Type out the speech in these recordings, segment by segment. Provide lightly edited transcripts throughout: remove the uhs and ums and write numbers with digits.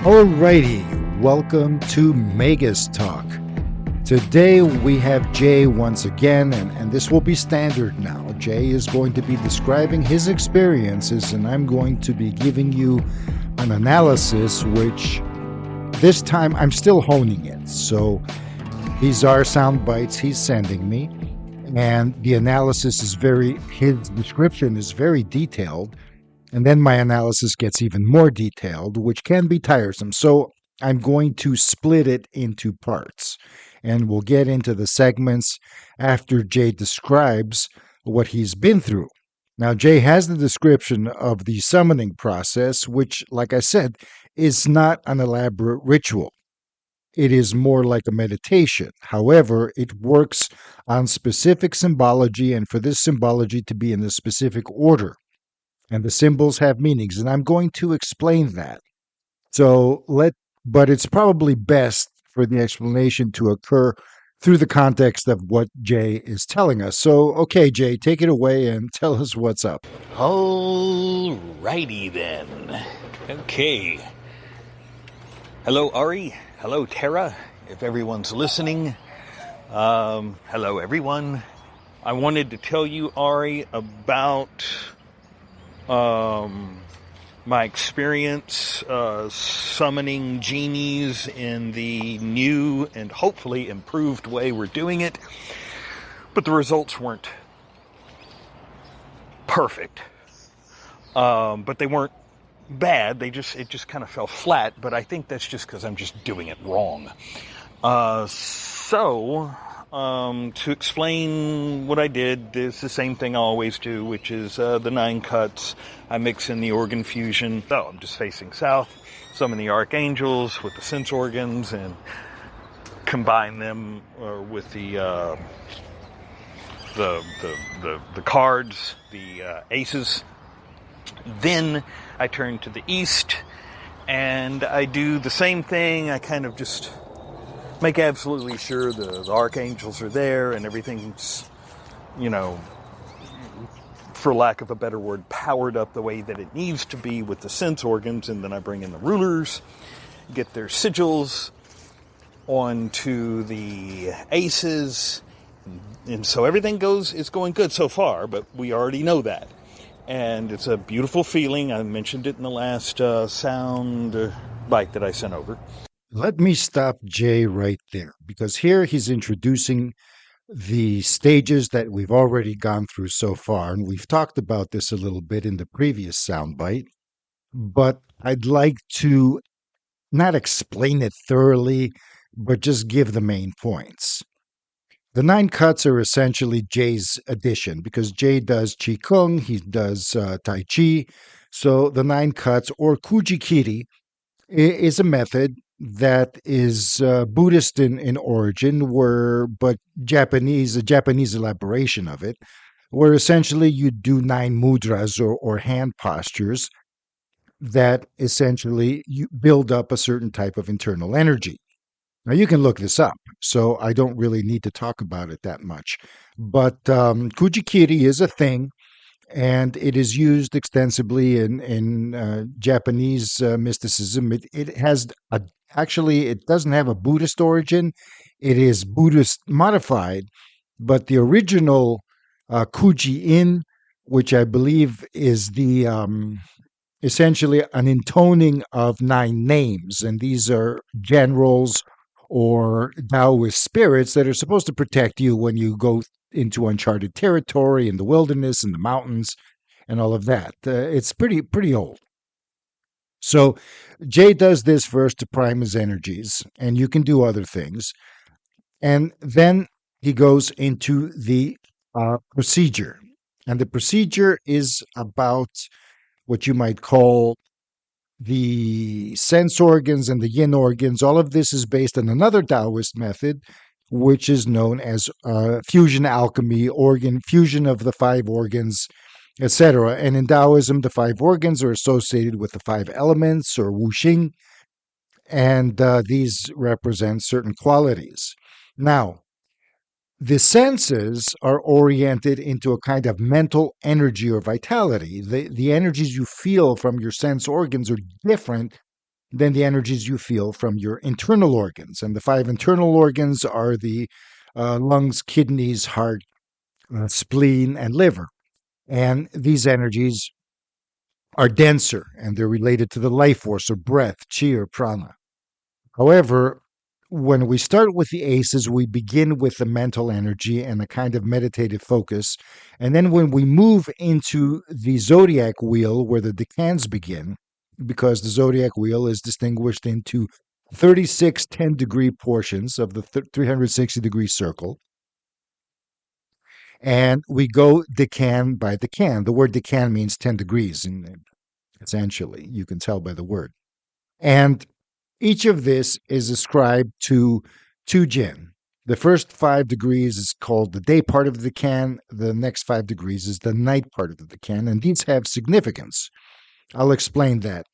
Alrighty, welcome to Magus Talk. Today we have Jay once again, and this will be standard now. Jay is going to be describing his experiences, and I'm going to be giving you an analysis, which this time I'm still honing it. So these are sound bites he's sending me, and the analysis is his description is very detailed. And then my analysis gets even more detailed, which can be tiresome. So I'm going to split it into parts. And we'll get into the segments after Jay describes what he's been through. Now, Jay has the description of the summoning process, which, like I said, is not an elaborate ritual. It is more like a meditation. However, it works on specific symbology, and for this symbology to be in a specific order. And the symbols have meanings, and I'm going to explain that. But it's probably best for the explanation to occur through the context of what Jay is telling us. So, okay, Jay, take it away and tell us what's up. All righty then. Okay. Hello, Ari. Hello, Tara. If everyone's listening. Hello, everyone. I wanted to tell you, Ari, about my experience summoning genies in the new and hopefully improved way we're doing it. But the results weren't perfect. But they weren't bad. It just kind of fell flat. But I think that's just because I'm just doing it wrong. To explain what I did, it's the same thing I always do, which is the 9 cuts. I mix in the organ fusion. So I'm just facing south, summon the Archangels with the sense organs and combine them with the cards, the aces. Then I turn to the east and I do the same thing. I kind of just make absolutely sure the archangels are there and everything's, for lack of a better word, powered up the way that it needs to be with the sense organs. And then I bring in the rulers, get their sigils onto the aces. And so everything is going good so far, but we already know that. And it's a beautiful feeling. I mentioned it in the last sound bite that I sent over. Let me stop Jay right there, because here he's introducing the stages that we've already gone through so far, and we've talked about this a little bit in the previous soundbite, but I'd like to not explain it thoroughly, but just give the main points. The 9 cuts are essentially Jay's addition, because Jay does Qigong, he does Tai Chi, so the 9 cuts, or Kujikiri, is a method that is Buddhist in origin, but a Japanese elaboration of it, where essentially you do 9 mudras or hand postures that essentially you build up a certain type of internal energy. Now, you can look this up, so I don't really need to talk about it that much. But Kujikiri is a thing, and it is used extensively in Japanese mysticism. It has actually, it doesn't have a Buddhist origin. It is Buddhist modified, but the original Kuji-in, which I believe is the essentially an intoning of 9 names, and these are generals or Taoist spirits that are supposed to protect you when you go into uncharted territory in the wilderness and the mountains and all of that. It's pretty old. So Jay does this first to prime his energies, and you can do other things. And then he goes into the procedure. And the procedure is about what you might call the sense organs and the yin organs. All of this is based on another Taoist method, which is known as fusion alchemy, fusion of the 5 organs, etc. And in Taoism, the 5 organs are associated with the 5 elements, or wuxing, and these represent certain qualities. Now, the senses are oriented into a kind of mental energy or vitality. The energies you feel from your sense organs are different than the energies you feel from your internal organs. And the five internal organs are the lungs, kidneys, heart, spleen, and liver. And these energies are denser and they're related to the life force or breath, chi or prana. However, when we start with the aces, we begin with the mental energy and a kind of meditative focus. And then when we move into the zodiac wheel, where the decans begin, because the zodiac wheel is distinguished into 36 10-degree portions of the 360-degree circle. And we go decan by decan. The word decan means 10 degrees, essentially. You can tell by the word. And each of this is ascribed to Jinn. The first 5 degrees is called the day part of the decan. The next 5 degrees is the night part of the decan. And these have significance. I'll explain that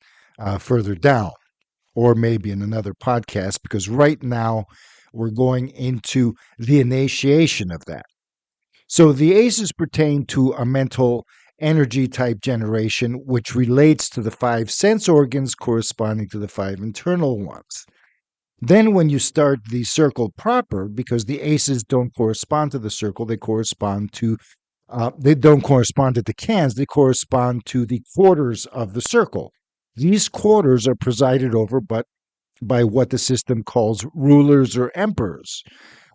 further down, or maybe in another podcast, because right now we're going into the initiation of that. So the aces pertain to a mental energy type generation, which relates to the 5 sense organs corresponding to the 5 internal ones. Then when you start the circle proper, because the aces don't correspond to the circle, they don't correspond to the cans, they correspond to the quarters of the circle. These quarters are presided over by what the system calls rulers or emperors,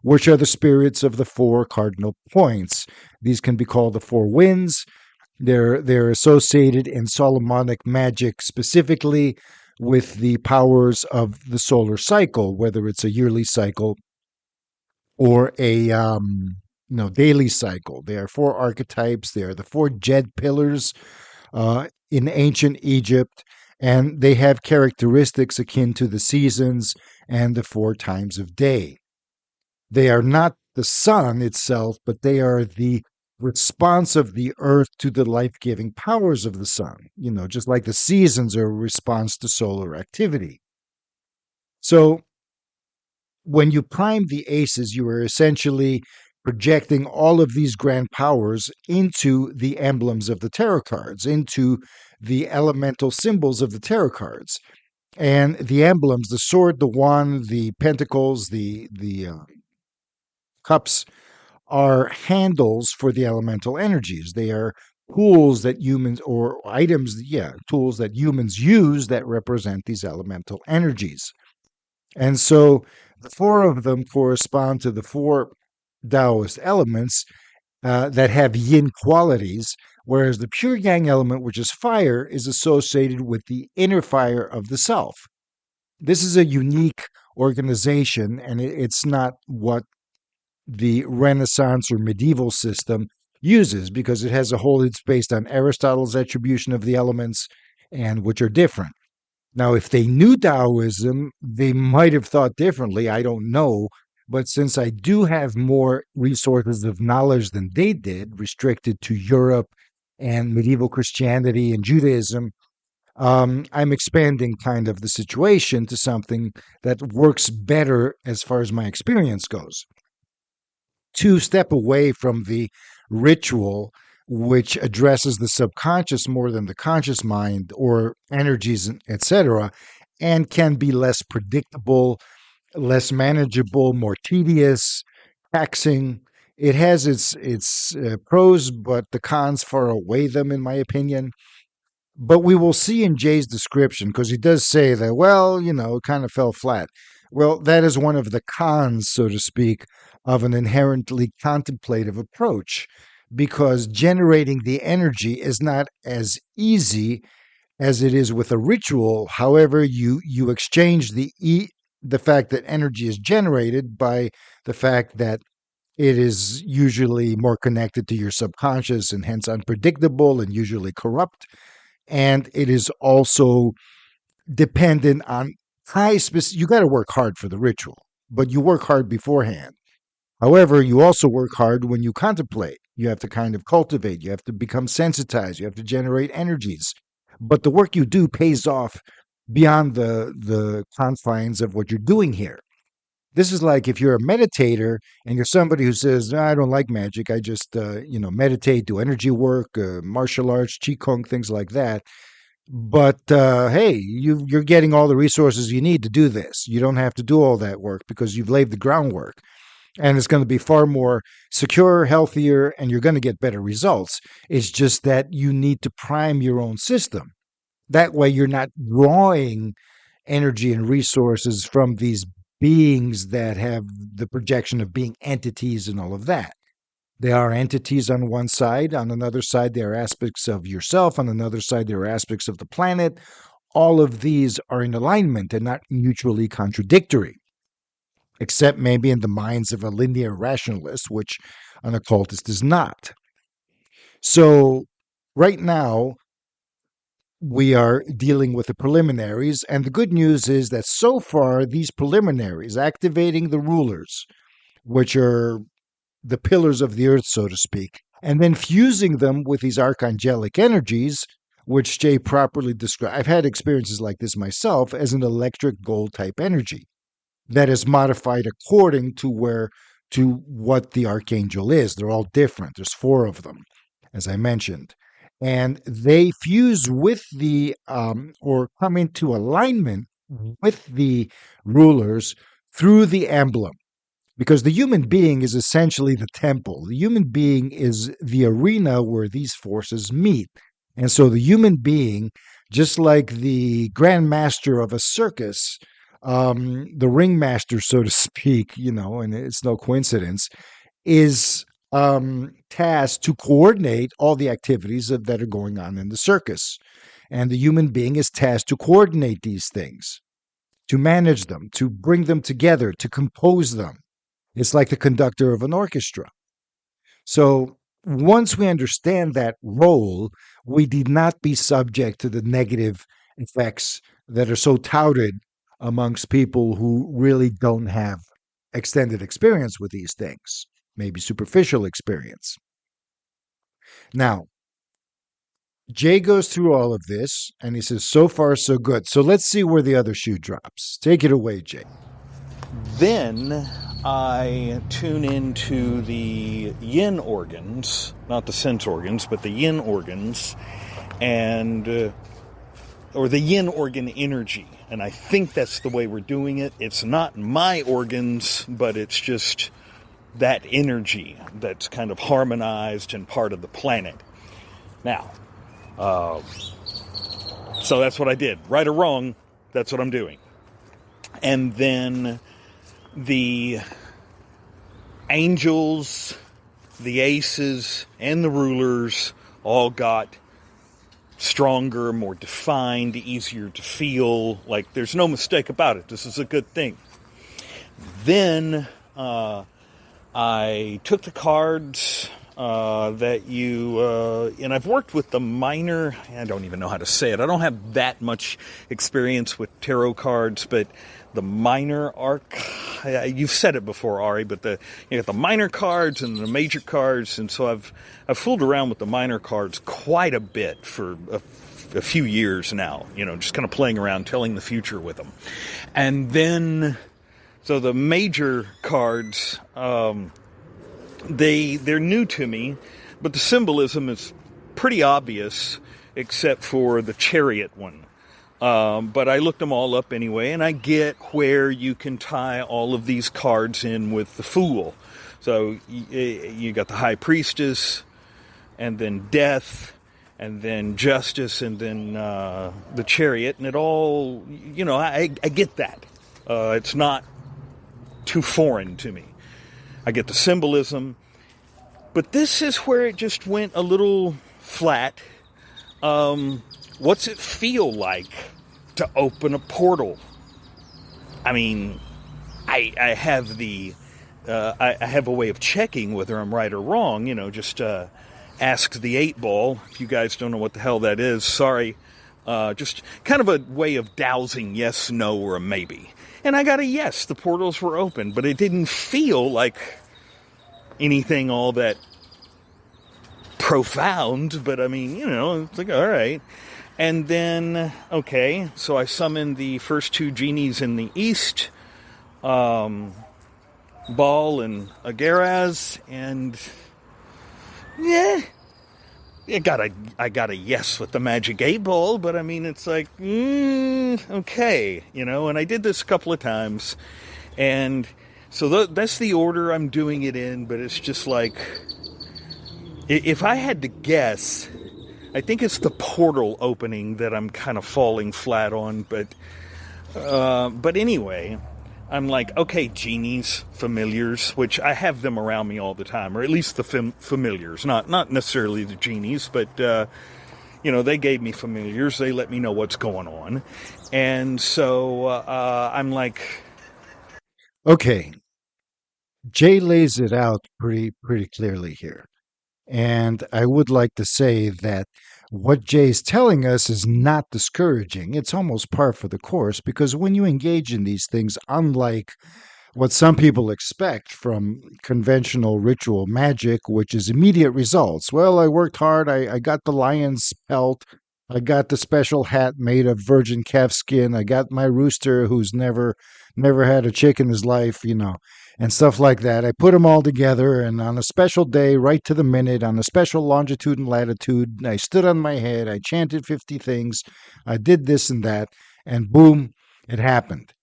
which are the spirits of the 4 cardinal points. These can be called the 4 winds. They're associated in Solomonic magic specifically with the powers of the solar cycle, whether it's a yearly cycle or a daily cycle. They are 4 archetypes. They are the 4 Jed pillars in ancient Egypt, and they have characteristics akin to the seasons and the 4 times of day. They are not the sun itself, but they are the response of the earth to the life-giving powers of the sun, just like the seasons are a response to solar activity. So when you prime the aces, you are essentially projecting all of these grand powers into the emblems of the tarot cards, into the elemental symbols of the tarot cards. And the emblems, the sword, the wand, the pentacles, the cups, are handles for the elemental energies. They are tools that humans, or items, tools that humans use that represent these elemental energies. And so the 4 of them correspond to the 4 Taoist elements that have yin qualities, whereas the pure yang element, which is fire, is associated with the inner fire of the self. This is a unique organization, and it's not what the Renaissance or medieval system uses, because it's based on Aristotle's attribution of the elements, and which are different. Now, if they knew Taoism, they might have thought differently. I don't know. But since I do have more resources of knowledge than they did, restricted to Europe and medieval Christianity and Judaism, I'm expanding kind of the situation to something that works better as far as my experience goes. To step away from the ritual, which addresses the subconscious more than the conscious mind or energies, etc., and can be less predictable, less manageable, more tedious, taxing. It has its pros, but the cons far outweigh them, in my opinion. But we will see in Jay's description, because he does say that, it kind of fell flat. Well, that is one of the cons, so to speak, of an inherently contemplative approach, because generating the energy is not as easy as it is with a ritual. However, you exchange the fact that energy is generated by the fact that it is usually more connected to your subconscious and hence unpredictable and usually corrupt. And it is also dependent on you got to work hard for the ritual, but you work hard beforehand. However, you also work hard when you contemplate. You have to kind of cultivate. You have to become sensitized. You have to generate energies. But the work you do pays off beyond the confines of what you're doing here. This is like if you're a meditator and you're somebody who says, I don't like magic. I just, meditate, do energy work, martial arts, qigong, things like that. But hey, you're getting all the resources you need to do this. You don't have to do all that work because you've laid the groundwork. And it's going to be far more secure, healthier, and you're going to get better results. It's just that you need to prime your own system. That way, you're not drawing energy and resources from these beings that have the projection of being entities and all of that. They are entities on one side. On another side, there are aspects of yourself. On another side, there are aspects of the planet. All of these are in alignment and not mutually contradictory, except maybe in the minds of a linear rationalist, which an occultist is not. So, right now, we are dealing with the preliminaries. And the good news is that so far, these preliminaries, activating the rulers, which are the pillars of the earth, so to speak, and then fusing them with these archangelic energies, which Jay properly described. I've had experiences like this myself as an electric gold type energy that is modified according to what the archangel is. They're all different. There's 4 of them, as I mentioned. And they fuse with the or come into alignment with the rulers through the emblem, because the human being is essentially the temple. The human being is the arena where these forces meet. And so the human being, just like the grand master of a circus, the ringmaster, so to speak, and it's no coincidence, is tasked to coordinate all the activities that are going on in the circus. And the human being is tasked to coordinate these things, to manage them, to bring them together, to compose them. It's like the conductor of an orchestra. So once we understand that role, we need not be subject to the negative effects that are so touted amongst people who really don't have extended experience with these things, maybe superficial experience. Now, Jay goes through all of this and he says, so far, so good. So let's see where the other shoe drops. Take it away, Jay. Then I tune into the yin organs, not the sense organs, but the yin organs, and or the yin organ energy. And I think that's the way we're doing it. It's not my organs, but it's just that energy that's kind of harmonized and part of the planet. Now, so that's what I did. Right or wrong, that's what I'm doing. And then the angels, the aces, and the rulers all got stronger, more defined, easier to feel. Like there's no mistake about it. This is a good thing. Then I took the cards that you, and I've worked with the minor, I don't even know how to say it. I don't have that much experience with tarot cards, but the minor arc, you've said it before, Ari, but you got the minor cards and the major cards, and so I've fooled around with the minor cards quite a bit for a few years now, just kind of playing around, telling the future with them. And then, so the major cards, they're new to me, but the symbolism is pretty obvious, except for the Chariot one. But I looked them all up anyway, and I get where you can tie all of these cards in with the Fool. So you got the High Priestess, and then Death, and then Justice, and then the Chariot, and it all, I get that. It's not too foreign to me. I get the symbolism, but this is where it just went a little flat. What's it feel like to open a portal? I mean, I have I have a way of checking whether I'm right or wrong. Just ask the 8-ball. If you guys don't know what the hell that is, sorry. Just kind of a way of dowsing yes, no, or a maybe. And I got a yes. The portals were open, but it didn't feel like anything all that profound. But I mean, it's like, all right. And then, okay, so I summoned the first 2 genies in the east, Baal and Agaraz, and yeah, I got a yes with the magic 8 ball, but I mean, it's like, okay, and I did this a couple of times. And so that's the order I'm doing it in, but it's just like, if I had to guess, I think it's the portal opening that I'm kind of falling flat on. But anyway, I'm like, okay, genies, familiars, which I have them around me all the time, or at least the familiars, not necessarily the genies, but they gave me familiars. They let me know what's going on, and so I'm like, Okay, Jay lays it out pretty clearly here. And I would like to say that what Jay's telling us is not discouraging. It's almost par for the course because when you engage in these things, unlike what some people expect from conventional ritual magic, which is immediate results. Well, I worked hard. I got the lion's pelt. I got the special hat made of virgin calf skin. I got my rooster who's never had a chick in his life, and stuff like that. I put them all together, and on a special day, right to the minute, on a special longitude and latitude, I stood on my head. I chanted 50 things. I did this and that, and boom, it happened.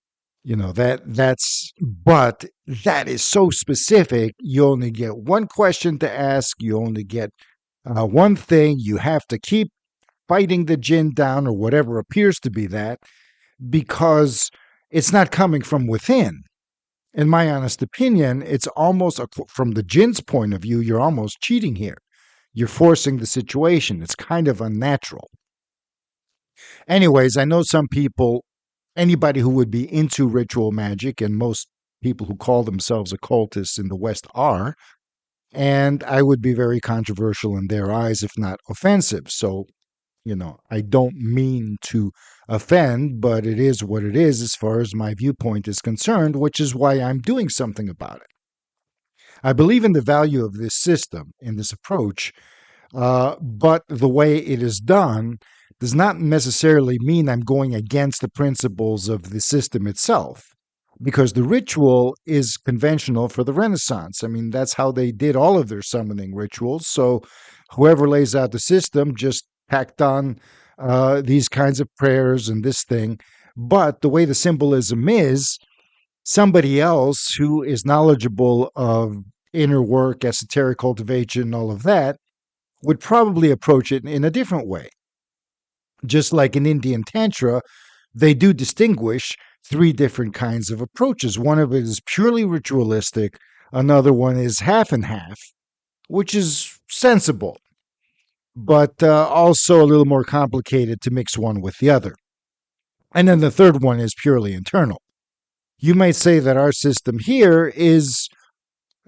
But that is so specific. You only get one question to ask. You only get one thing. You have to keep fighting the Jinn down or whatever appears to be that because it's not coming from within. In my honest opinion, it's almost from the Jinn's point of view, you're almost cheating here. You're forcing the situation. It's kind of unnatural. Anyways, I know some people, anybody who would be into ritual magic, and most people who call themselves occultists in the West are, and I would be very controversial in their eyes, if not offensive. So, I don't mean to offend, but it is what it is as far as my viewpoint is concerned, which is why I'm doing something about it. I believe in the value of this system, in this approach, but the way it is done does not necessarily mean I'm going against the principles of the system itself, because the ritual is conventional for the Renaissance. I mean, that's how they did all of their summoning rituals. So whoever lays out the system just tacked on these kinds of prayers and this thing. But the way the symbolism is, somebody else who is knowledgeable of inner work, esoteric cultivation, all of that, would probably approach it in a different way. Just like in Indian Tantra, they do distinguish three different kinds of approaches. One of it is purely ritualistic, another one is half and half, which is sensible, but also a little more complicated to mix one with the other. And then the third one is purely internal. You might say that our system here is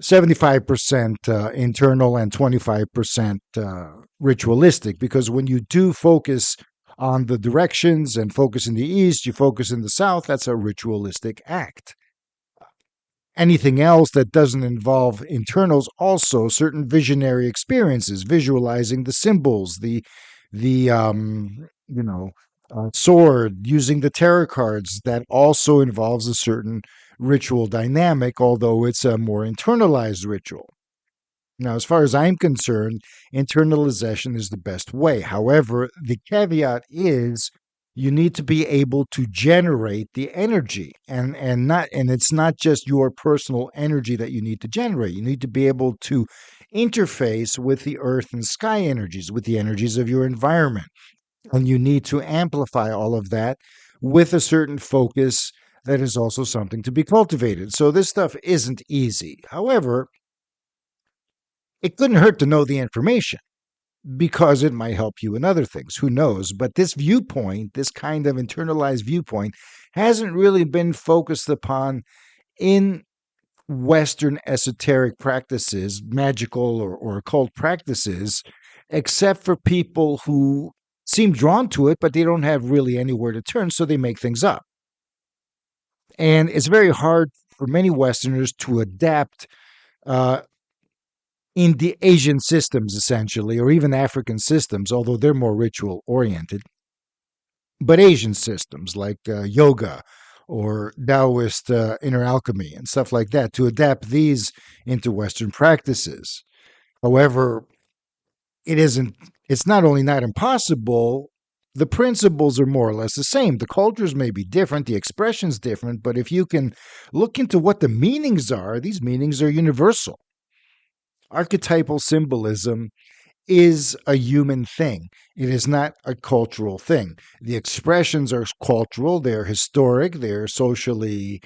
75% internal and 25% ritualistic, because when you do focus on the directions and focus in the east, you focus in the south, that's a ritualistic act. Anything else that doesn't involve internals, also certain visionary experiences, visualizing the symbols, the sword, using the tarot cards, that also involves a certain ritual dynamic, although it's a more internalized ritual. Now, as far as I'm concerned, internalization is the best way. However, the caveat is you need to be able to generate the energy, and it's not just your personal energy that you need to generate. You need to be able to interface with the earth and sky energies, with the energies of your environment. And you need to amplify all of that with a certain focus that is also something to be cultivated. So this stuff isn't easy. However, it couldn't hurt to know the information because it might help you in other things. Who knows? But this viewpoint, this kind of internalized viewpoint, hasn't really been focused upon in Western esoteric practices, magical or occult practices, except for people who seem drawn to it, but they don't have really anywhere to turn, so they make things up. And it's very hard for many Westerners to adapt in the Asian systems, essentially, or even African systems, although they're more ritual oriented. But Asian systems like yoga or Taoist inner alchemy and stuff like that, to adapt these into Western practices. However, it isn't, it's not only not impossible, the principles are more or less the same. The cultures may be different, the expression's different, but if you can look into what the meanings are, these meanings are universal. Archetypal symbolism is a human thing. It is not a cultural thing. The expressions are cultural, they're historic, they're socially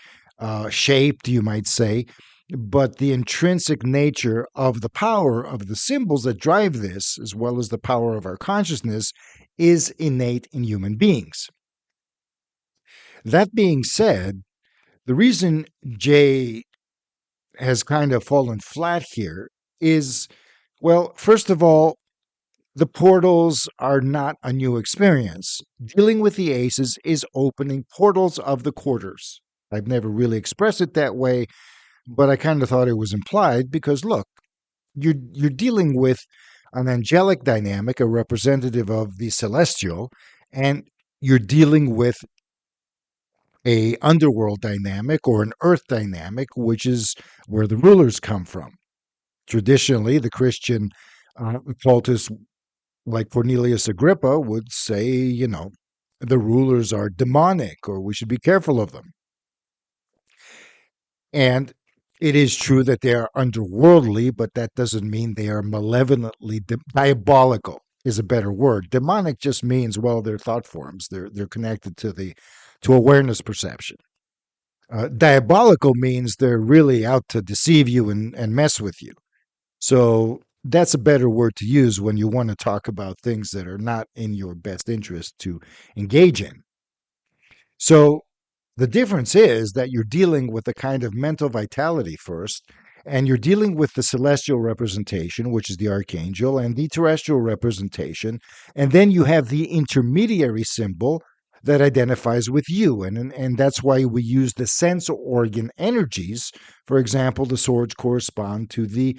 shaped, you might say, but the intrinsic nature of the power of the symbols that drive this, as well as the power of our consciousness, is innate in human beings. That being said, the reason Jay has kind of fallen flat here is, well, first of all, the portals are not a new experience. Dealing with the aces is opening portals of the quarters. I've never really expressed it that way, but I kind of thought it was implied because look, you're dealing with an angelic dynamic, a representative of the celestial, and you're dealing with a underworld dynamic or an earth dynamic, which is where the rulers come from. Traditionally, the Christian occultists like Cornelius Agrippa would say, the rulers are demonic or we should be careful of them. And it is true that they are underworldly, but that doesn't mean they are malevolently diabolical is a better word. Demonic just means, well, they're thought forms. They're connected to awareness perception. Diabolical means they're really out to deceive you and mess with you. So that's a better word to use when you want to talk about things that are not in your best interest to engage in. So the difference is that you're dealing with a kind of mental vitality first, and you're dealing with the celestial representation, which is the archangel, and the terrestrial representation. And then you have the intermediary symbol that identifies with you. And that's why we use the sense organ energies. For example, the swords correspond to the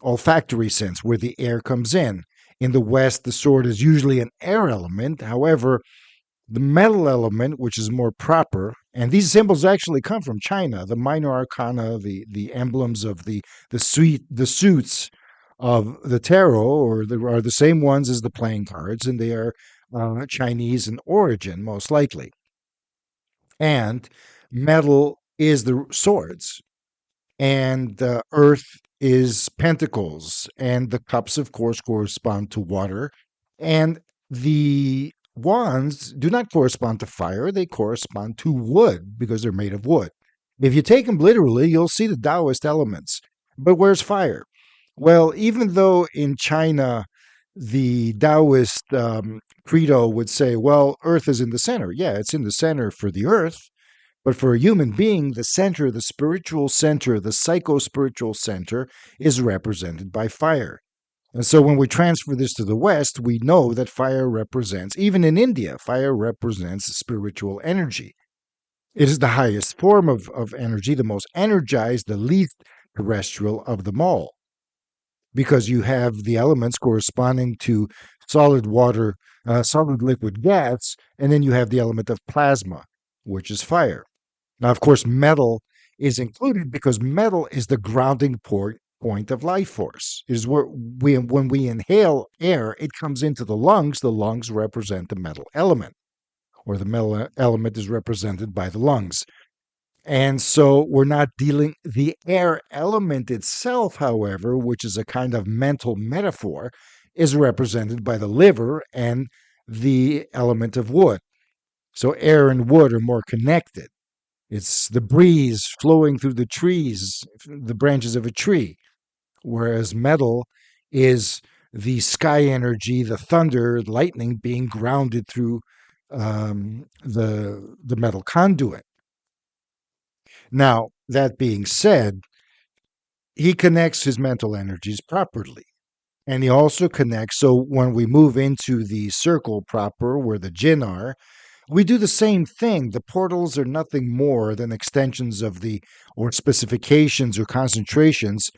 olfactory sense, where the air comes in. In the West, the sword is usually an air element. However, the metal element, which is more proper, and these symbols actually come from China. The minor arcana, the emblems of the suits of the tarot, are the same ones as the playing cards, and they are Chinese in origin, most likely. And metal is the swords, and earth is pentacles, and the cups, of course, correspond to water, and the wands do not correspond to fire, they correspond to wood because they're made of wood. If you take them literally, you'll see the Taoist elements. But where's fire? Well, even though in China the Taoist credo would say, well, earth is in the center. Yeah, it's in the center for the earth. But for a human being, the center, the spiritual center, the psycho-spiritual center is represented by fire. And so when we transfer this to the West, we know that fire represents, even in India, fire represents spiritual energy. It is the highest form of energy, the most energized, the least terrestrial of them all. Because you have the elements corresponding to solid water, solid liquid gas, and then you have the element of plasma, which is fire. Now, of course, metal is included because metal is the grounding point of life force. It is where when we inhale air, it comes into the lungs. The lungs represent the metal element, or the metal element is represented by the lungs. And so we're not dealing, the air element itself, however, which is a kind of mental metaphor, is represented by the liver and the element of wood. So air and wood are more connected. It's the breeze flowing through the trees, the branches of a tree, whereas metal is the sky energy, the thunder, lightning being grounded through the metal conduit. Now, that being said, he connects his mental energies properly. And he also connects, so when we move into the circle proper, where the Jinn are, we do the same thing. The portals are nothing more than extensions of or specifications or concentrations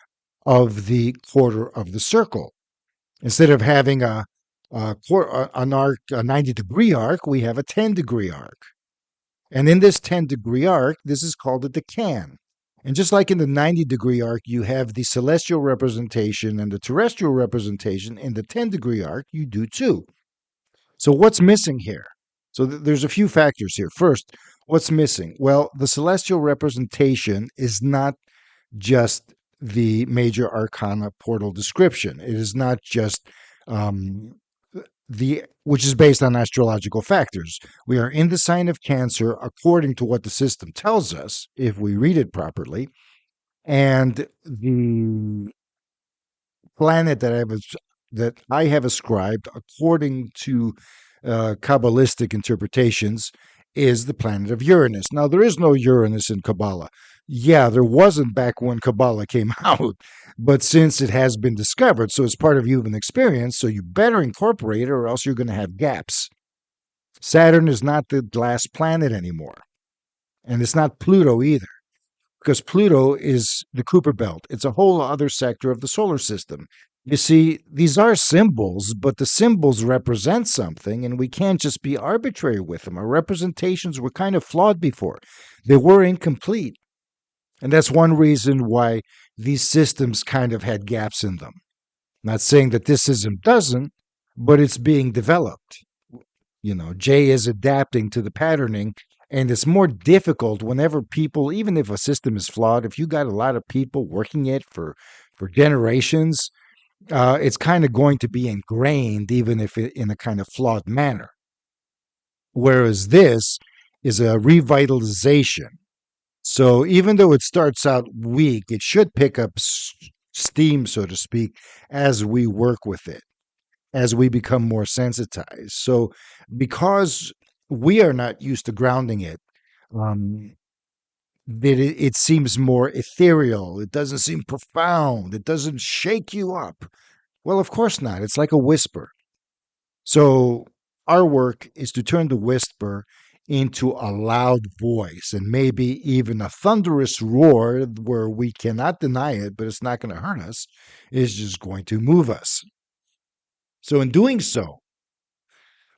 of the quarter of the circle. Instead of having an arc, a 90-degree arc, we have a 10-degree arc. And in this 10-degree arc, this is called a decan. And just like in the 90-degree arc, you have the celestial representation and the terrestrial representation. In the 10-degree arc, you do too. So what's missing here? So there's a few factors here. First, what's missing? Well, the celestial representation is not just the major arcana portal description. It is not just which is based on astrological factors. We are in the sign of Cancer according to what the system tells us, if we read it properly. And the planet that I have ascribed, according to Kabbalistic interpretations, is the planet of Uranus. Now, there is no Uranus in Kabbalah. Yeah, there wasn't back when Kabbalah came out, but since it has been discovered, so it's part of human experience, so you better incorporate it or else you're going to have gaps. Saturn is not the last planet anymore, and it's not Pluto either, because Pluto is the Kuiper Belt. It's a whole other sector of the solar system. You see, these are symbols, but the symbols represent something, and we can't just be arbitrary with them. Our representations were kind of flawed before. They were incomplete. And that's one reason why these systems kind of had gaps in them. Not saying that this system doesn't, but it's being developed. Jay is adapting to the patterning, and it's more difficult whenever people, even if a system is flawed, if you got a lot of people working it for generations, it's kind of going to be ingrained, even if in a kind of flawed manner. Whereas this is a revitalization. So even though it starts out weak, it should pick up steam, so to speak, as we work with it, as we become more sensitized. So because we are not used to grounding it, it seems more ethereal. It doesn't seem profound. It doesn't shake you up. Well, of course not. It's like a whisper. So our work is to turn the whisper into a loud voice, and maybe even a thunderous roar where we cannot deny it, but it's not going to hurt us. It's just going to move us. So in doing so,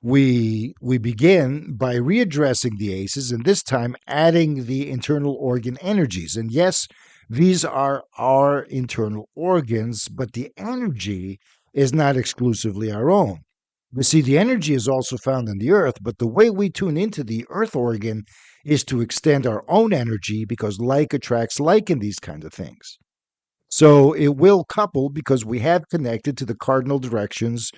we begin by readdressing the aces, and this time adding the internal organ energies. And yes, these are our internal organs, but the energy is not exclusively our own. You see, the energy is also found in the earth, but the way we tune into the earth organ is to extend our own energy, because like attracts like in these kind of things. So it will couple because we have connected to the cardinal directions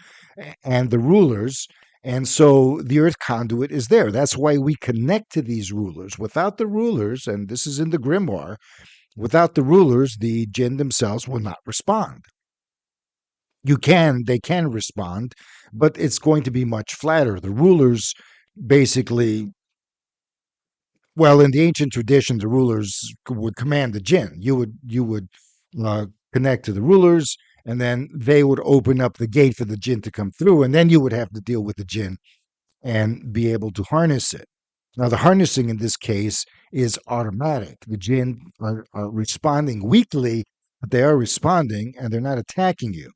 and the rulers, and so the earth conduit is there. That's why we connect to these rulers. Without the rulers, and this is in the grimoire, without the rulers, the Jinn themselves will not respond. They can respond, but it's going to be much flatter. The rulers basically, well, in the ancient tradition, the rulers would command the Jinn. You would connect to the rulers, and then they would open up the gate for the Jinn to come through, and then you would have to deal with the Jinn and be able to harness it. Now, the harnessing in this case is automatic. The Jinn are responding weakly, but they are responding, and they're not attacking you.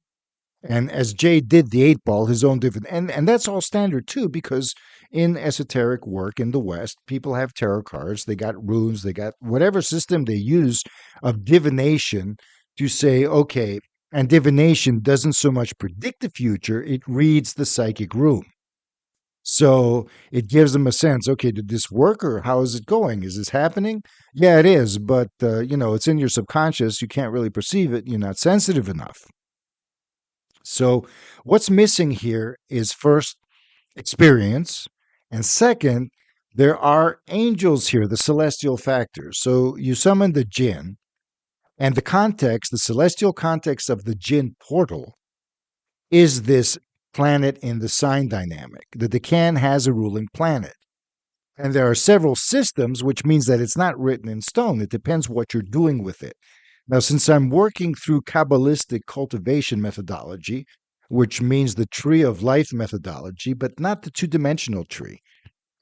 And as Jay did the 8-ball, his own different, and that's all standard too, because in esoteric work in the West, people have tarot cards, they got runes, they got whatever system they use of divination to say, okay, and divination doesn't so much predict the future, it reads the psychic room. So it gives them a sense, okay, did this work or how is it going? Is this happening? Yeah, it is, but, it's in your subconscious, you can't really perceive it, you're not sensitive enough. So what's missing here is first, experience, and second, there are angels here, the celestial factors. So you summon the Jinn, and the context, the celestial context of the Jinn portal is this planet in the sign dynamic. The Decan has a ruling planet. And there are several systems, which means that it's not written in stone. It depends what you're doing with it. Now, since I'm working through Kabbalistic cultivation methodology, which means the tree of life methodology, but not the two-dimensional tree,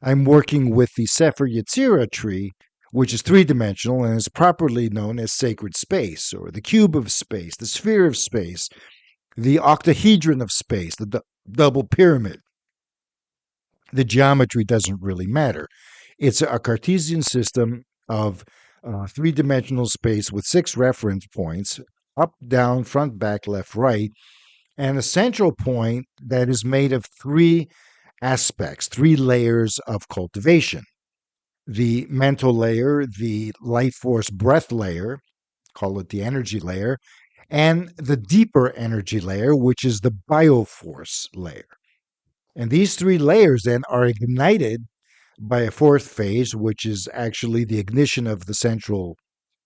I'm working with the Sefer Yetzirah tree, which is three-dimensional and is properly known as sacred space, or the cube of space, the sphere of space, the octahedron of space, the double pyramid. The geometry doesn't really matter. It's a Cartesian system of three-dimensional space with 6 reference points, up, down, front, back, left, right, and a central point that is made of 3 aspects, 3 layers of cultivation. The mental layer, the life force breath layer, call it the energy layer, and the deeper energy layer, which is the bioforce layer. And these 3 layers then are ignited by a 4th phase, which is actually the ignition of the central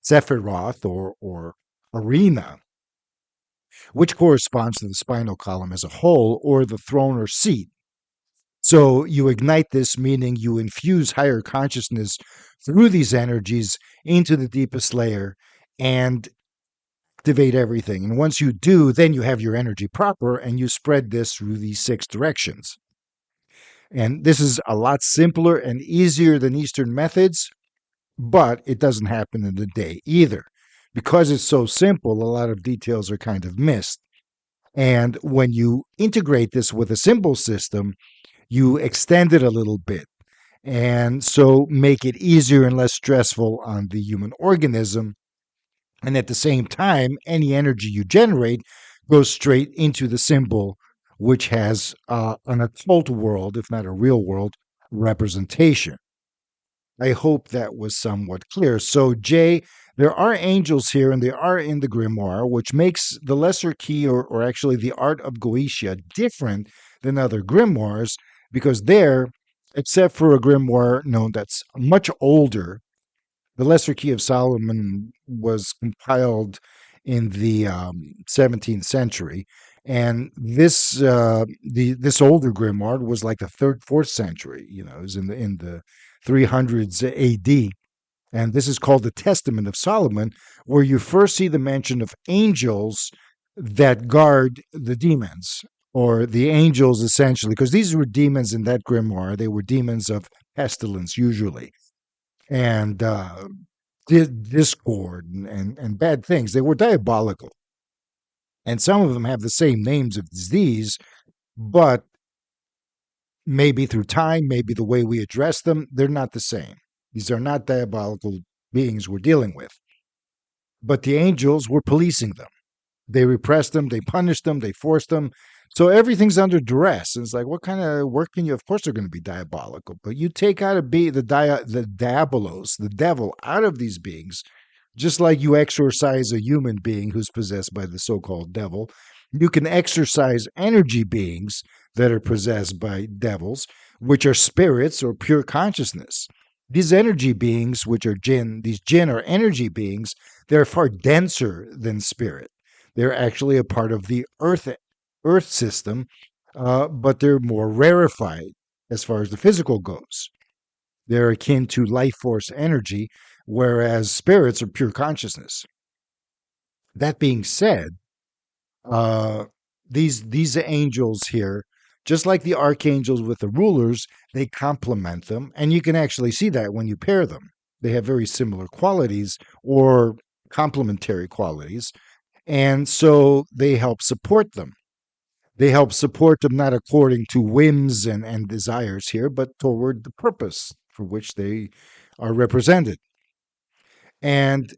Sephiroth or arena, which corresponds to the spinal column as a whole, or the throne or seat. So you ignite this, meaning you infuse higher consciousness through these energies into the deepest layer and activate everything. And once you do, then you have your energy proper and you spread this through these 6 directions. And this is a lot simpler and easier than Eastern methods, but it doesn't happen in a day either. Because it's so simple, a lot of details are kind of missed. And when you integrate this with a symbol system, you extend it a little bit. And so make it easier and less stressful on the human organism. And at the same time, any energy you generate goes straight into the symbol, which has an occult world, if not a real world, representation. I hope that was somewhat clear. So, Jay, there are angels here, and they are in the grimoire, which makes the lesser key, or actually the art of Goetia, different than other grimoires, because there, except for a grimoire known that's much older, the Lesser Key of Solomon was compiled in the 17th century, and this this older grimoire was like the 3rd, 4th century. You know, it was in the 300s A.D. And this is called the Testament of Solomon, where you first see the mention of angels that guard the demons, or the angels essentially, because these were demons in that grimoire. They were demons of pestilence usually, and discord and bad things. They were diabolical. And some of them have the same names as these, but maybe through time, maybe the way we address them, they're not the same. These are not diabolical beings we're dealing with. But the angels were policing them. They repressed them, they punished them, they forced them. So everything's under duress. And it's like, what kind of work can you? Of course, they're going to be diabolical. But you take out the diabolos, the devil, out of these beings, just like you exorcise a human being who's possessed by the so-called devil. You can exorcise energy beings that are possessed by devils, which are spirits or pure consciousness. These energy beings, which are Jinn, these Jinn are energy beings. They're far denser than spirit. They're actually a part of the Earth system, but they're more rarefied as far as the physical goes. They're akin to life force energy, whereas spirits are pure consciousness. That being said, these angels here, just like the archangels with the rulers, they complement them, and you can actually see that when you pair them. They have very similar qualities or complementary qualities, and so they help support them. They help support them not according to whims and desires here, but toward the purpose for which they are represented. And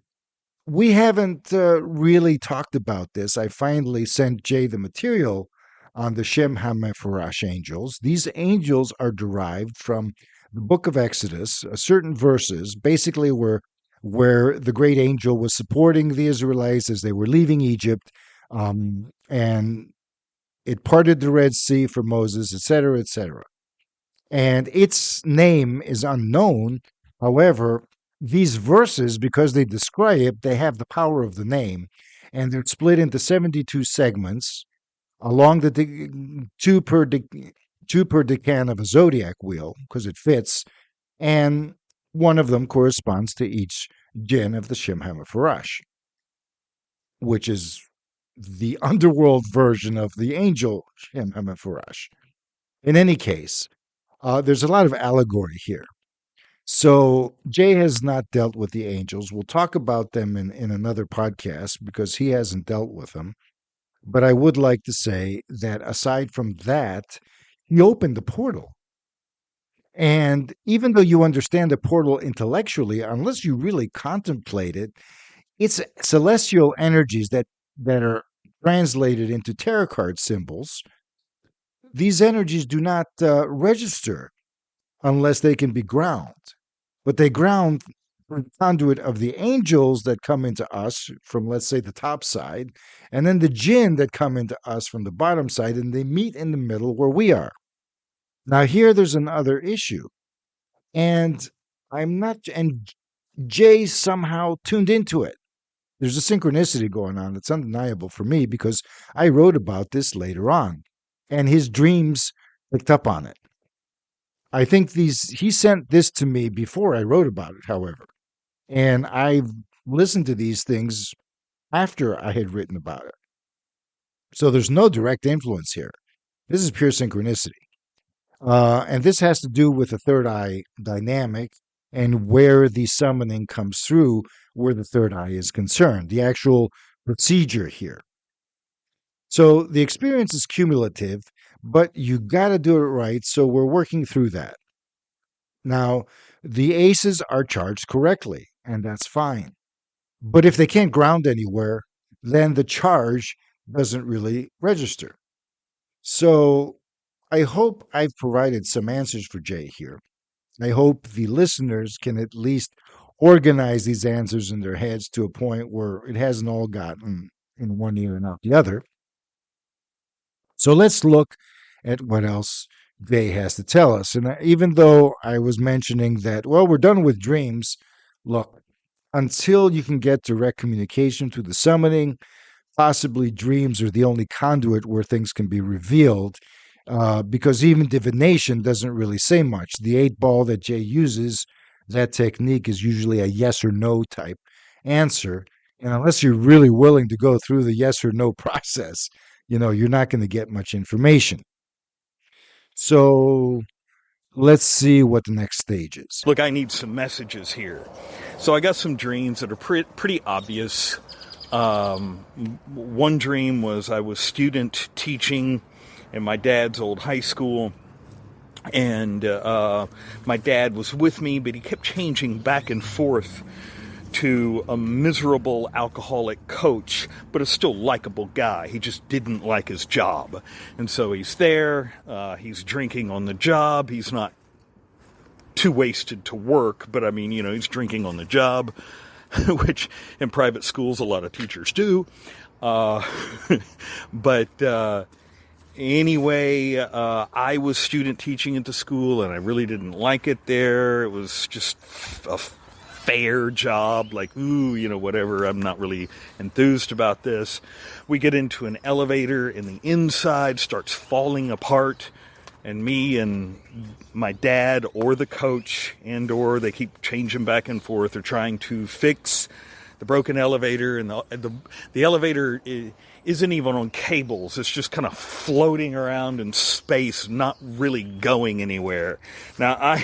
we haven't really talked about this. I finally sent Jay the material on the Shem HaMephorash angels. These angels are derived from the book of Exodus, certain verses, basically where the great angel was supporting the Israelites as they were leaving Egypt, and it parted the Red Sea for Moses, etc., etc. And its name is unknown. However, these verses, because they describe, they have the power of the name, and they're split into 72 segments along the two per decan of a zodiac wheel, because it fits, and one of them corresponds to each Jinn of the Shem HaMephorash, which is the underworld version of the angel Shem HaMephorash. In any case, there's a lot of allegory here. So Jay has not dealt with the angels. We'll talk about them in another podcast because he hasn't dealt with them. But I would like to say that aside from that, he opened the portal. And even though you understand the portal intellectually, unless you really contemplate it, it's celestial energies that are translated into tarot card symbols. These energies do not register unless they can be ground. But they ground through the conduit of the angels that come into us from, let's say, the top side, and then the jinn that come into us from the bottom side, and they meet in the middle where we are. Now, here there's another issue. And Jay somehow tuned into it. There's a synchronicity going on that's undeniable for me because I wrote about this later on, and his dreams picked up on it. I think he sent this to me before I wrote about it, however, and I've listened to these things after I had written about it. So there's no direct influence here. This is pure synchronicity. And this has to do with the third eye dynamic and where the summoning comes through, where the third eye is concerned, the actual procedure here. So the experience is cumulative, but you got to do it right. So we're working through that. Now, the aces are charged correctly, and that's fine. But if they can't ground anywhere, then the charge doesn't really register. So I hope I've provided some answers for Jay here. I hope the listeners can at least organize these answers in their heads to a point where it hasn't all gotten in one ear and out the other. So let's look at what else Jay has to tell us. And even though I was mentioning that, well, we're done with dreams, look, until you can get direct communication through the summoning, possibly dreams are the only conduit where things can be revealed. Because even divination doesn't really say much. The 8-ball that Jay uses, that technique is usually a yes or no type answer. And unless you're really willing to go through the yes or no process, you're not going to get much information. So let's see what the next stage is. Look, I need some messages here. So I got some dreams that are pretty obvious. One dream was I was student teaching in my dad's old high school, and my dad was with me, but he kept changing back and forth to a miserable alcoholic coach, but a still likable guy. He just didn't like his job. And so he's there, he's drinking on the job, he's not too wasted to work, but I mean, he's drinking on the job, which in private schools a lot of teachers do. Anyway, I was student teaching at the school, and I really didn't like it there. It was just a fair job, like, whatever. I'm not really enthused about this. We get into an elevator, and the inside starts falling apart, and me and my dad or the coach or they keep changing back and forth. They're trying to fix the broken elevator, and the elevator isn't even on cables. It's just kind of floating around in space, not really going anywhere. Now, I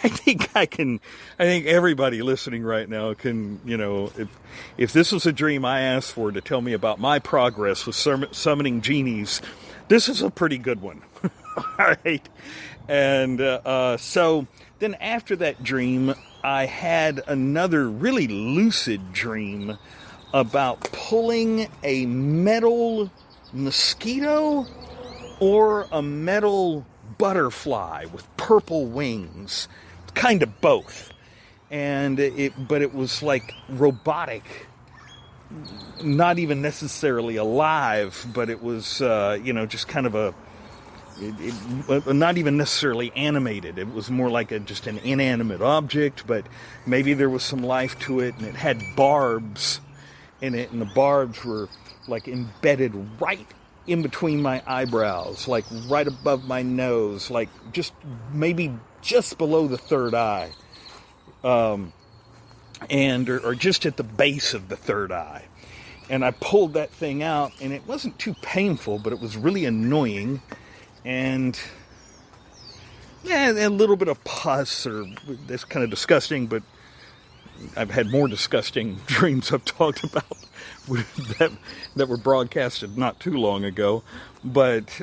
think I think everybody listening right now can, if this was a dream I asked for to tell me about my progress with summoning genies, this is a pretty good one. All right. And so then after that dream, I had another really lucid dream about pulling a metal mosquito or a metal butterfly with purple wings, kind of both. And but it was like robotic, not even necessarily alive, but it was just kind of not even necessarily animated. It was more like just an inanimate object, but maybe there was some life to it, and it had barbs in it, and the barbs were like embedded right in between my eyebrows, like right above my nose, like maybe just below the third eye, or just at the base of the third eye. And I pulled that thing out, and it wasn't too painful, but it was really annoying. And a little bit of pus, or that's kind of disgusting, but I've had more disgusting dreams I've talked about that were broadcasted not too long ago. But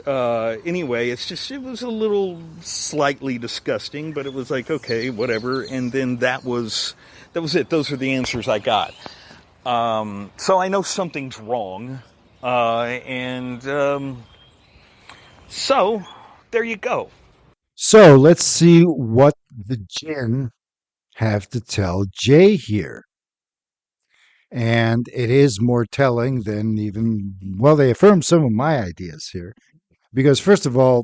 anyway, it was a little slightly disgusting, but it was like, okay, whatever. And then that was it. Those are the answers I got. So I know something's wrong. So there you go. So let's see what the Jinn have to tell Jay here. And it is more telling than even, well, they affirm some of my ideas here. Because, first of all,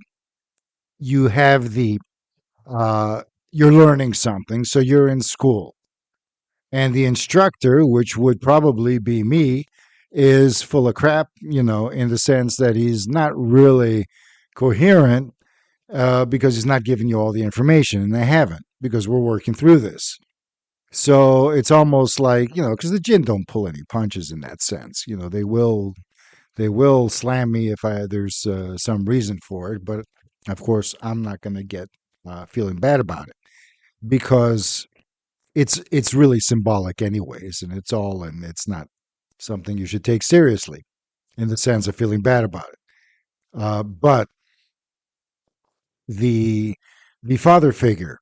you have you're learning something, so you're in school. And the instructor, which would probably be me, is full of crap, in the sense that he's not really coherent because he's not giving you all the information, and they haven't, because we're working through this. So it's almost like, because the Jinn don't pull any punches in that sense. They will slam me if there's some reason for it, but of course I'm not going to get feeling bad about it, because it's really symbolic anyways, and it's not something you should take seriously in the sense of feeling bad about it. But the father figure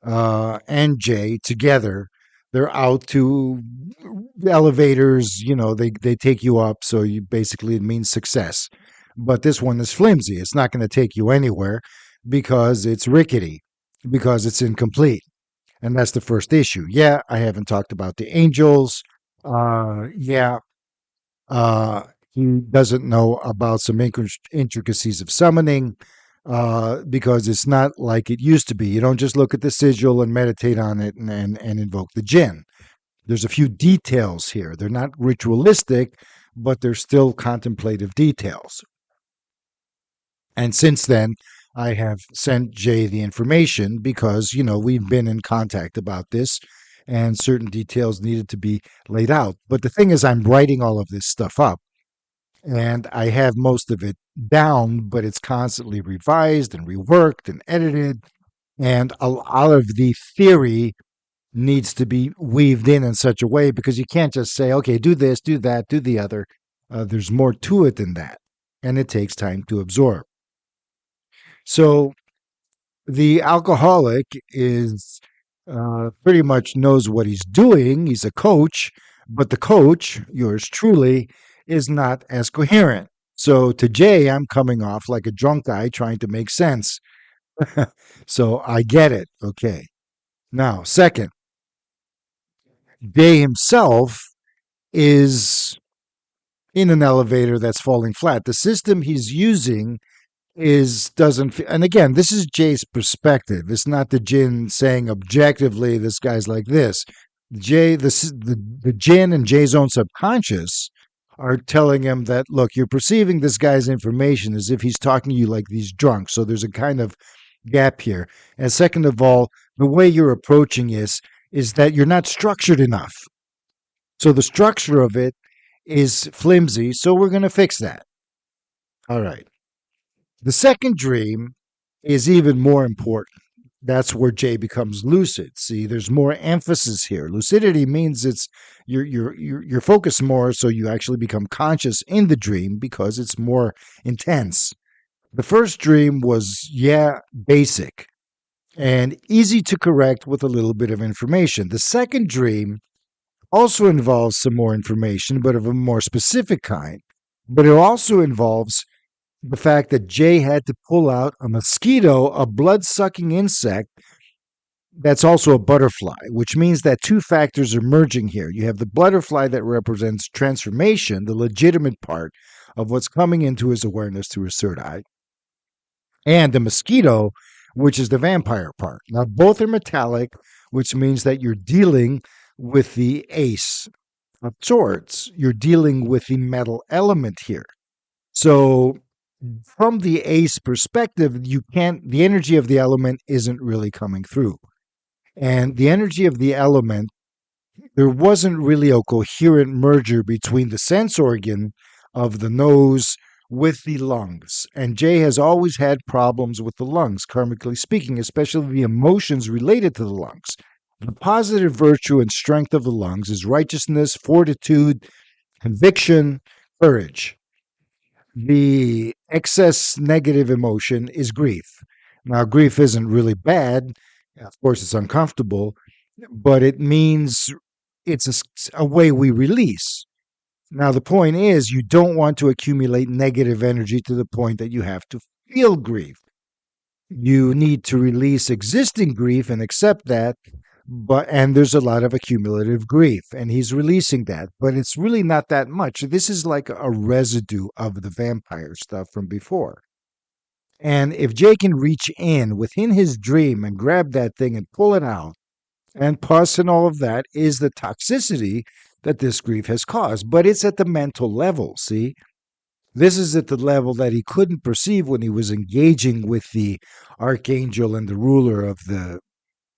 and Jay together, they're out to the elevators. They take you up, so you basically, it means success. But this one is flimsy. It's not going to take you anywhere because it's rickety, because it's incomplete. And that's the first issue. Yeah, I haven't talked about the angels. Yeah, he doesn't know about some intricacies of summoning because it's not like it used to be. You don't just look at the sigil and meditate on it and invoke the Jinn. There's a few details here. They're not ritualistic, but they're still contemplative details. And since then, I have sent Jay the information because, we've been in contact about this and certain details needed to be laid out. But the thing is, I'm writing all of this stuff up and I have most of it down, but it's constantly revised and reworked and edited. And a lot of the theory needs to be weaved in such a way, because you can't just say, okay, do this, do that, do the other. There's more to it than that. And it takes time to absorb. So the alcoholic is pretty much knows what he's doing. He's a coach, but the coach, yours truly, is not as coherent. So to Jay, I'm coming off like a drunk guy trying to make sense. So I get it. Okay. Now, second, Jay himself is in an elevator that's falling flat. The system he's using doesn't, and again, this is Jay's perspective. It's not the Jinn saying objectively this guy's like this. The Jinn and Jay's own subconscious are telling him that, look, you're perceiving this guy's information as if he's talking to you like these drunks. So there's a kind of gap here. And second of all, the way you're approaching is that you're not structured enough. So the structure of it is flimsy. So we're going to fix that. All right. The second dream is even more important. That's where Jay becomes lucid. See, there's more emphasis here. Lucidity means you're focused more, so you actually become conscious in the dream because it's more intense. The first dream was, basic and easy to correct with a little bit of information. The second dream also involves some more information, but of a more specific kind. But it also involves the fact that Jay had to pull out a mosquito, a blood-sucking insect that's also a butterfly, which means that two factors are merging here. You have the butterfly that represents transformation, the legitimate part of what's coming into his awareness through his third eye, and the mosquito, which is the vampire part. Now, both are metallic, which means that you're dealing with the ace of swords. You're dealing with the metal element here. So from the ace perspective, the energy of the element isn't really coming through. And the energy of the element, there wasn't really a coherent merger between the sense organ of the nose with the lungs. And Jay has always had problems with the lungs, karmically speaking, especially the emotions related to the lungs. The positive virtue and strength of the lungs is righteousness, fortitude, conviction, courage. The excess negative emotion is grief. Now, grief isn't really bad. Of course, it's uncomfortable, but it means it's a way we release. Now, the point is, you don't want to accumulate negative energy to the point that you have to feel grief. You need to release existing grief and accept that. And there's a lot of accumulative grief, and he's releasing that, but it's really not that much. This is like a residue of the vampire stuff from before. And if Jay can reach in within his dream and grab that thing and pull it out, and pus and all of that is the toxicity that this grief has caused. But it's at the mental level, see? This is at the level that he couldn't perceive when he was engaging with the archangel and the ruler of the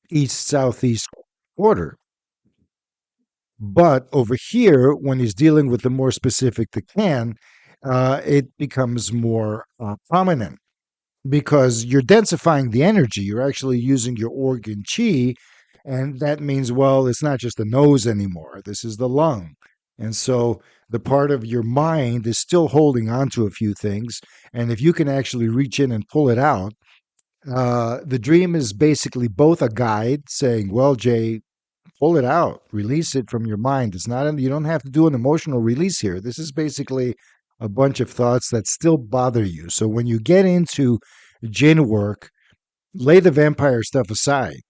east southeast quarter. But over here, when he's dealing with the more specific Decan, it becomes more prominent because you're densifying the energy. You're actually using your organ chi, and that means, well, it's not just the nose anymore. This is the lung. And so the part of your mind is still holding on to a few things. And if you can actually reach in and pull it out, the dream is basically both a guide saying, well, Jay, pull it out, release it from your mind. It's not, you don't have to do an emotional release here. This is basically a bunch of thoughts that still bother you. So when you get into Jinn work, lay the vampire stuff aside.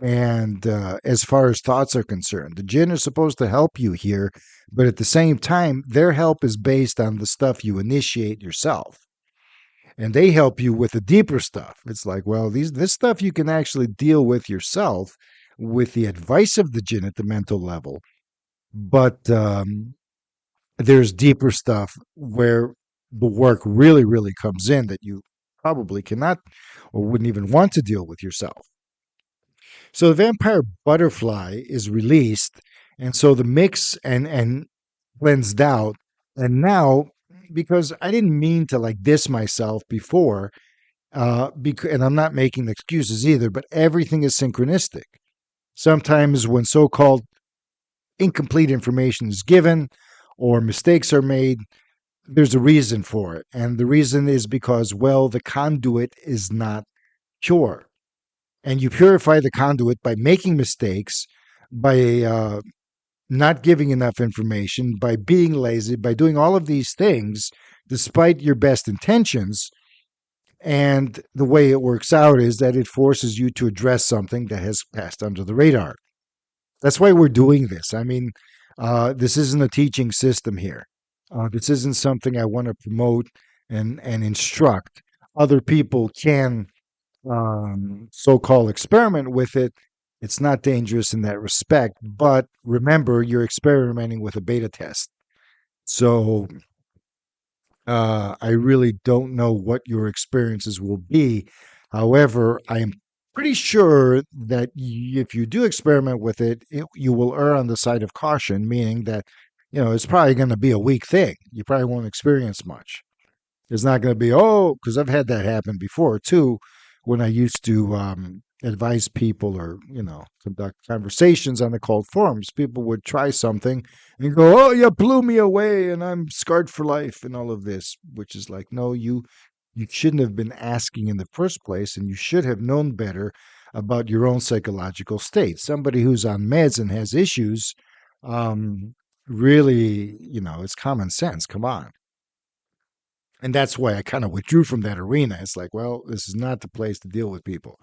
And as far as thoughts are concerned, the Jinn are supposed to help you here, but at the same time, their help is based on the stuff you initiate yourself. And they help you with the deeper stuff. It's like, well, this stuff you can actually deal with yourself with the advice of the Jinn at the mental level. But there's deeper stuff where the work really, really comes in that you probably cannot or wouldn't even want to deal with yourself. So the vampire butterfly is released, and so the mix and cleansed out. And now, because I didn't mean to like diss myself before, and I'm not making excuses either, but everything is synchronistic. Sometimes when so-called incomplete information is given or mistakes are made, there's a reason for it. And the reason is because, well, the conduit is not pure. And you purify the conduit by making mistakes, by not giving enough information, by being lazy, by doing all of these things, despite your best intentions. And the way it works out is that it forces you to address something that has passed under the radar. That's why we're doing this. I mean, this isn't a teaching system here. This isn't something I want to promote and instruct. Other people can so-called experiment with it. It's not dangerous in that respect, but remember, you're experimenting with a beta test. So I really don't know what your experiences will be. However, I am pretty sure that if you do experiment with it, you will err on the side of caution, meaning that, it's probably going to be a weak thing. You probably won't experience much. It's not going to be, because I've had that happen before too, when I used to advise people or, conduct conversations on the called forums. People would try something and go, you blew me away and I'm scarred for life and all of this, which is like, no, you shouldn't have been asking in the first place, and you should have known better about your own psychological state. Somebody who's on meds and has issues, really, it's common sense. Come on. And that's why I kind of withdrew from that arena. It's like, well, this is not the place to deal with people,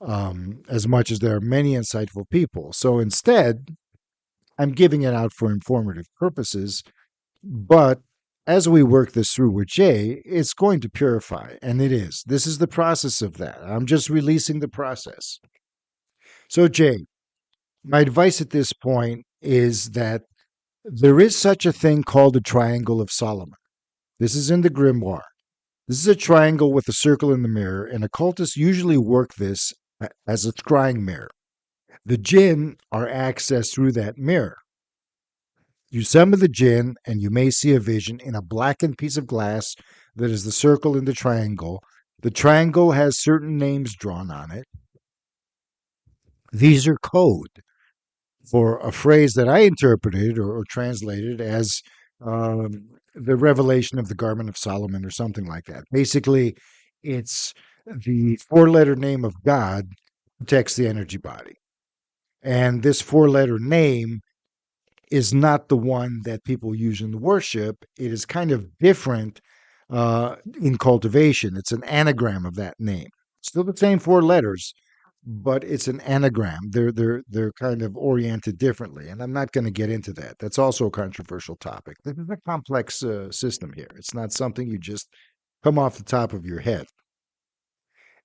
as much as there are many insightful people. So instead, I'm giving it out for informative purposes. But as we work this through with Jay, it's going to purify, and it is. This is the process of that. I'm just releasing the process. So, Jay, my advice at this point is that there is such a thing called the Triangle of Solomon. This is in the grimoire. This is a triangle with a circle in the mirror, and occultists usually work this as a scrying mirror. The Jinn are accessed through that mirror. You summon the Jinn, and you may see a vision in a blackened piece of glass that is the circle in the triangle. The triangle has certain names drawn on it. These are code for a phrase that I interpreted or translated as the revelation of the Garment of Solomon or something like that. Basically, it's the four-letter name of God protects the energy body. And this four-letter name is not the one that people use in worship. It is kind of different in cultivation. It's an anagram of that name. Still the same four letters, but it's an anagram. They're kind of oriented differently, and I'm not going to get into that. That's also a controversial topic. This is a complex system here. It's not something you just come off the top of your head.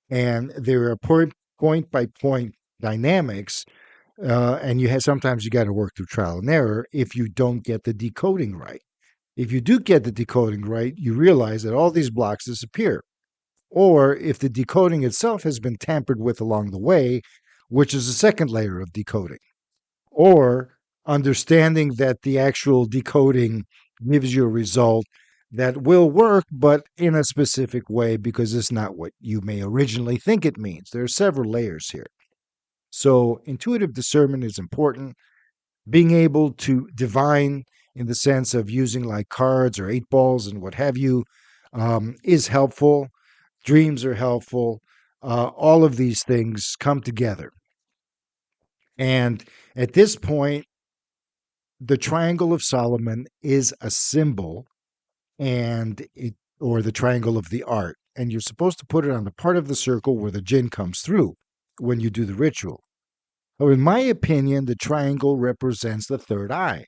And there are point by point dynamics, and sometimes you got to work through trial and error if you don't get the decoding right. If you do get the decoding right, you realize that all these blocks disappear. Or if the decoding itself has been tampered with along the way, which is the second layer of decoding. Or understanding that the actual decoding gives you a result that will work, but in a specific way because it's not what you may originally think it means. There are several layers here. So intuitive discernment is important. Being able to divine in the sense of using like cards or 8-balls and what have you is helpful. Dreams are helpful. All of these things come together. And at this point, the Triangle of Solomon is a symbol or the triangle of the art. And you're supposed to put it on the part of the circle where the Jinn comes through when you do the ritual. So in my opinion, the triangle represents the third eye.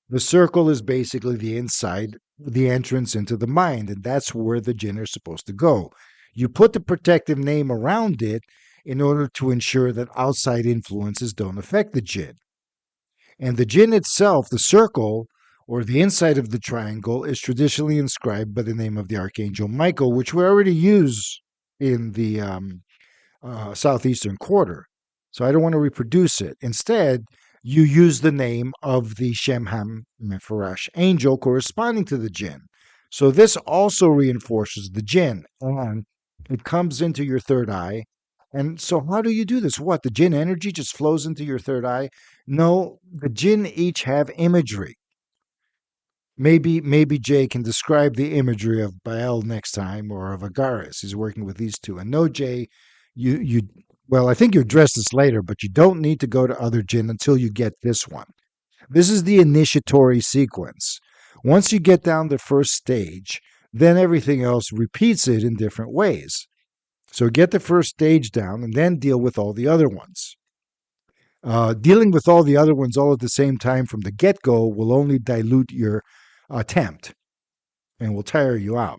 The circle is basically the inside, the entrance into the mind, and that's where the Jinn are supposed to go. You put the protective name around it in order to ensure that outside influences don't affect the Jinn. And the Jinn itself, the circle, or the inside of the triangle, is traditionally inscribed by the name of the Archangel Michael, which we already use in the southeastern quarter. So I don't want to reproduce it. Instead, you use the name of the Shemham Mefarash angel corresponding to the Jinn. So this also reinforces the Jinn, and it comes into your third eye. And so how do you do this? What, the Jinn energy just flows into your third eye? No, the Jinn each have imagery. Maybe Jay can describe the imagery of Baal next time, or of Agaris. He's working with these two. And no, Jay, well, I think you address this later, but you don't need to go to other Jinn until you get this one. This is the initiatory sequence. Once you get down the first stage, then everything else repeats it in different ways. So get the first stage down and then deal with all the other ones. Dealing with all the other ones all at the same time from the get-go will only dilute your attempt and will tire you out.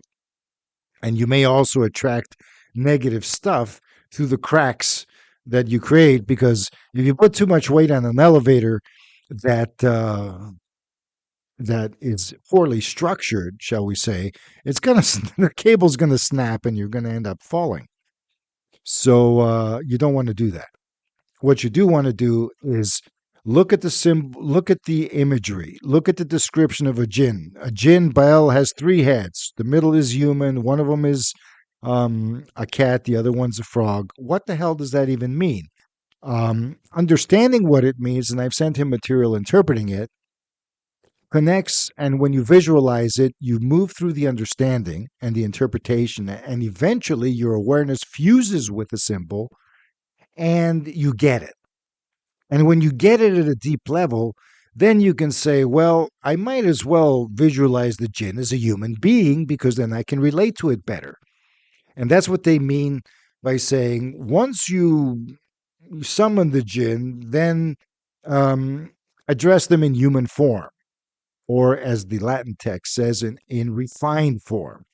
And you may also attract negative stuff through the cracks that you create, because if you put too much weight on an elevator that is poorly structured, shall we say, the cable's gonna snap and you're gonna end up falling. So you don't want to do that. What you do want to do is look at the symbol, look at the imagery, look at the description of a Jinn. A Jinn, Baal, has 3 heads. The middle is human. One of them is a cat. The other one's a frog. What the hell does that even mean? Understanding what it means, and I've sent him material interpreting it, connects, and when you visualize it, you move through the understanding and the interpretation, and eventually your awareness fuses with the symbol, and you get it. And when you get it at a deep level, then you can say, well, I might as well visualize the Jinn as a human being, because then I can relate to it better. And that's what they mean by saying, once you summon the Jinn, then address them in human form, or as the Latin text says, in refined form.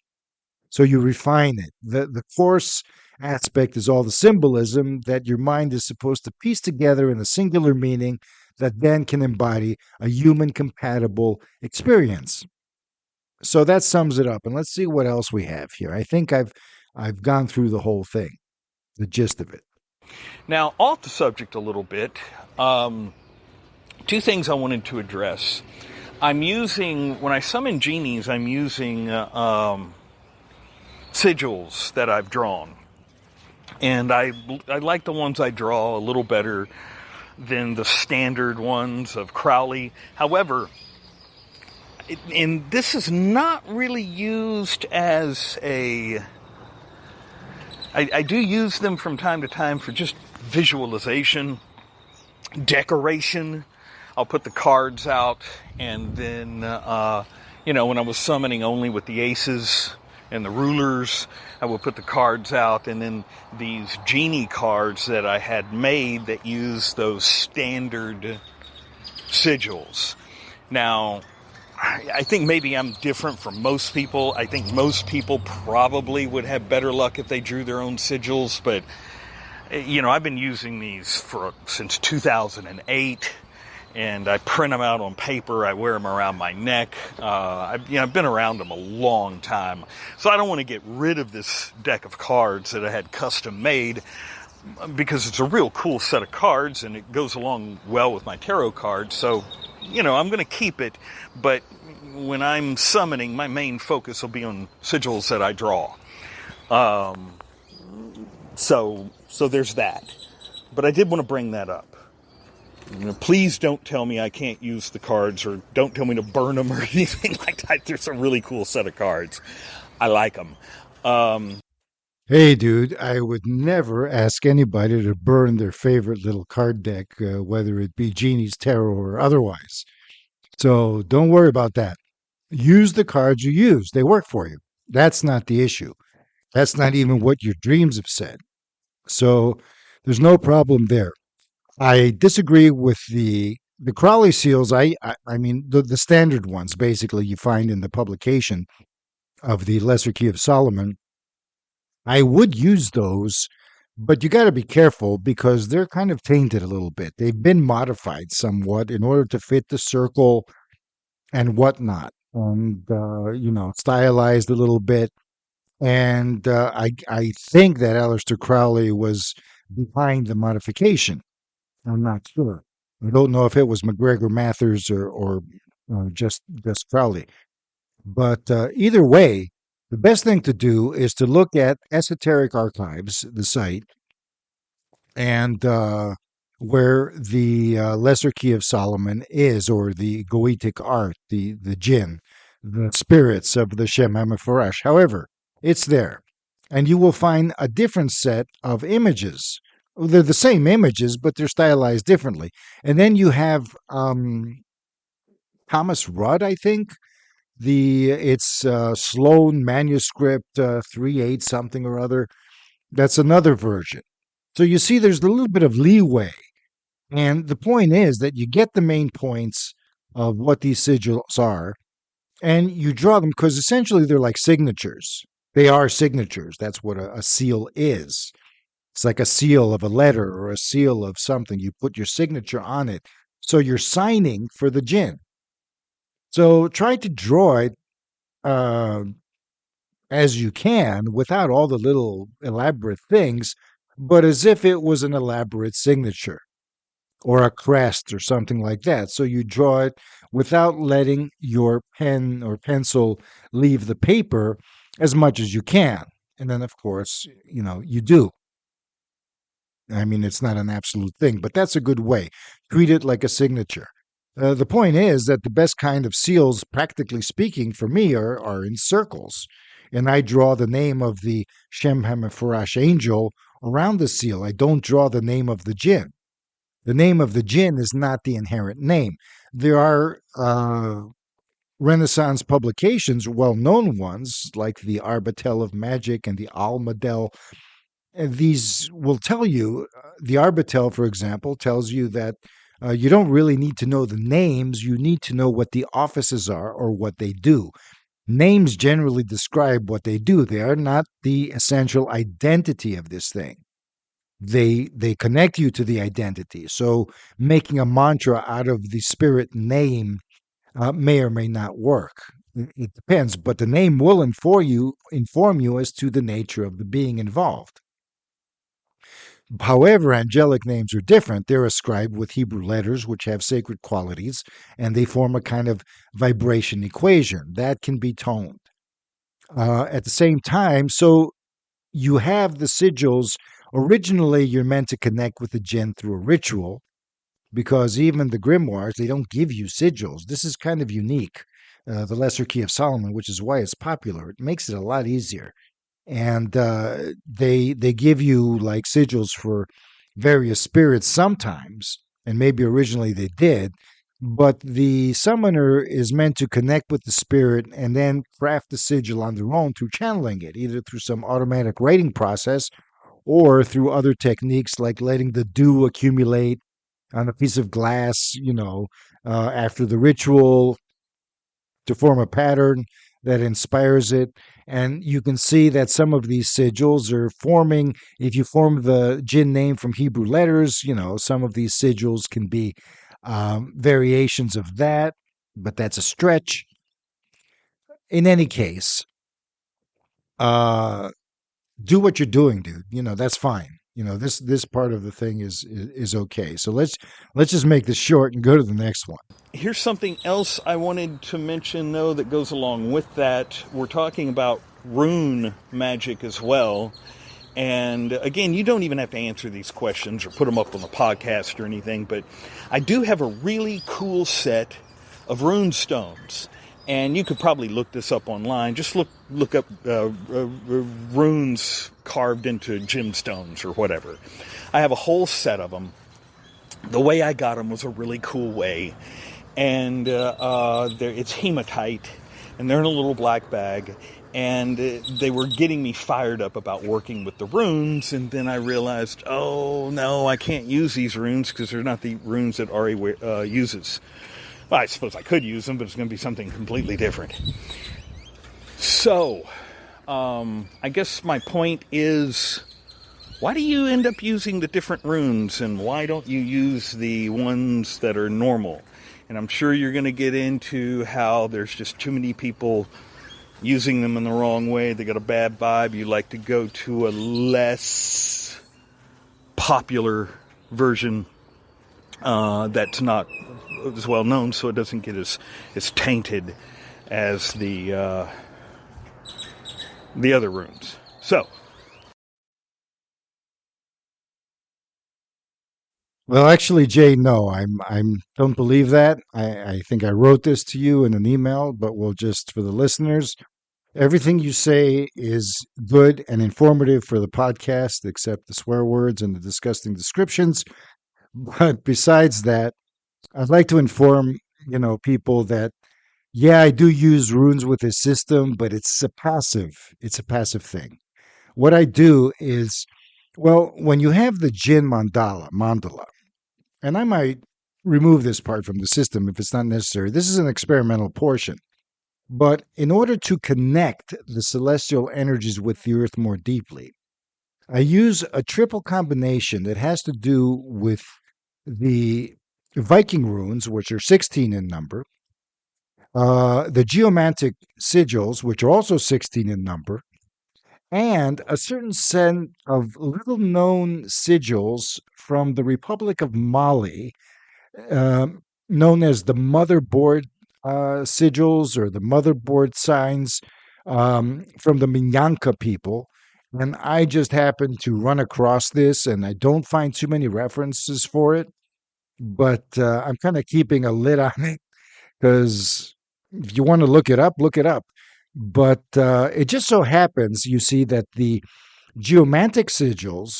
So you refine it. The coarse aspect is all the symbolism that your mind is supposed to piece together in a singular meaning that then can embody a human-compatible experience. So that sums it up. And let's see what else we have here. I think I've gone through the whole thing, the gist of it. Now, off the subject a little bit, 2 things I wanted to address. When I summon genies, I'm using sigils that I've drawn. And I like the ones I draw a little better than the standard ones of Crowley. However, and this is not really used as a... I do use them from time to time for just visualization, decoration. I'll put the cards out, and then, when I was summoning only with the aces and the rulers, I would put the cards out, and then these genie cards that I had made that use those standard sigils. Now, I think maybe I'm different from most people. I think most people probably would have better luck if they drew their own sigils, but I've been using these since 2008, and I print them out on paper. I wear them around my neck. I've been around them a long time, so I don't want to get rid of this deck of cards that I had custom made, because it's a real cool set of cards and it goes along well with my tarot cards. So, I'm going to keep it, but when I'm summoning, my main focus will be on sigils that I draw. So there's that. But I did want to bring that up. Please don't tell me I can't use the cards, or don't tell me to burn them or anything like that. There's a really cool set of cards. I like them. Hey, dude, I would never ask anybody to burn their favorite little card deck, whether it be Genie's Tarot or otherwise. So don't worry about that. Use the cards you use. They work for you. That's not the issue. That's not even what your dreams have said. So there's no problem there. I disagree with the Crowley seals. I mean the standard ones basically you find in the publication of the Lesser Key of Solomon. I would use those, but you got to be careful because they're kind of tainted a little bit. They've been modified somewhat in order to fit the circle and whatnot, and stylized a little bit. And I think that Aleister Crowley was behind the modification. I'm not sure. I don't know if it was McGregor Mathers or just Crowley. But either way, the best thing to do is to look at Esoteric Archives, the site, and where the Lesser Key of Solomon is, or the Goetic art, the Jinn, the spirits of the Shem HaMephorash. However, it's there. And you will find a different set of images. They're the same images, but they're stylized differently. And then you have Thomas Rudd, I think. It's Sloan manuscript 3/8 something or other. That's another version. So you see, there's a little bit of leeway. And the point is that you get the main points of what these sigils are, and you draw them because essentially they're like signatures. They are signatures. That's what a seal is. It's like a seal of a letter or a seal of something. You put your signature on it. So you're signing for the Jinn. So try to draw it as you can without all the little elaborate things, but as if it was an elaborate signature or a crest or something like that. So you draw it without letting your pen or pencil leave the paper as much as you can. And then, of course, you do. I mean, it's not an absolute thing, but that's a good way. Treat it like a signature. The point is that the best kind of seals, practically speaking, for me are in circles. And I draw the name of the Shem HaMephorash angel around the seal. I don't draw the name of the Jinn. The name of the Jinn is not the inherent name. There are Renaissance publications, well-known ones, like the Arbatel of Magic and the Almadel. And these will tell you, the Arbatel, for example, tells you that you don't really need to know the names. You need to know what the offices are or what they do. Names generally describe what they do. They are not the essential identity of this thing. They connect you to the identity. So making a mantra out of the spirit name may or may not work. It depends, but the name will inform you as to the nature of the being involved. However, angelic names are different. They're ascribed with Hebrew letters, which have sacred qualities, and they form a kind of vibration equation that can be toned. At the same time, so you have the sigils Originally, you're meant to connect with the Jinn through a ritual, because even the grimoires, they don't give you sigils. This is kind of unique. The Lesser Key of Solomon, which is why it's popular. It makes it a lot easier. And they give you like sigils for various spirits sometimes, and maybe originally they did. But the summoner is meant to connect with the spirit and then craft the sigil on their own through channeling it, either through some automatic writing process or through other techniques like letting the dew accumulate on a piece of glass, after the ritual to form a pattern that inspires it. And you can see that some of these sigils are forming, if you form the Jinn name from Hebrew letters, some of these sigils can be variations of that, but that's a stretch. In any case, do what you're doing, dude. That's fine. This part of the thing is okay. So let's just make this short and go to the next one. Here's something else I wanted to mention, though, that goes along with that. We're talking about rune magic as well. And again, you don't even have to answer these questions or put them up on the podcast or anything, but I do have a really cool set of rune stones. And you could probably look this up online. Just look up runes carved into gemstones or whatever. I have a whole set of them. The way I got them was a really cool way. And it's hematite, and they're in a little black bag. And they were getting me fired up about working with the runes. And then I realized, oh, no, I can't use these runes because they're not the runes that Ari uses. Well, I suppose I could use them, but it's going to be something completely different. So, I guess my point is, why do you end up using the different runes, and why don't you use the ones that are normal? And I'm sure you're going to get into how there's just too many people using them in the wrong way. They got a bad vibe. You like to go to a less popular version that's not as well known, so it doesn't get as tainted as the other runes. So, Well, actually, Jay, no, I'm don't believe that. I think I wrote this to you in an email, but we'll just for the listeners, everything you say is good and informative for the podcast, except the swear words and the disgusting descriptions. But besides that, I'd like to inform, people that, yeah, I do use runes with this system, but it's a passive. It's a passive thing. What I do is, well, when you have the Jinn mandala, and I might remove this part from the system if it's not necessary. This is an experimental portion. But in order to connect the celestial energies with the earth more deeply, I use a triple combination that has to do with the Viking runes, which are 16 in number, the geomantic sigils, which are also 16 in number, and a certain set of little known sigils from the Republic of Mali, known as the motherboard sigils or the motherboard signs from the Minyanka people. And I just happened to run across this, and I don't find too many references for it, but I'm kind of keeping a lid on it because if you want to look it up, look it up. But it just so happens, you see, that the geomantic sigils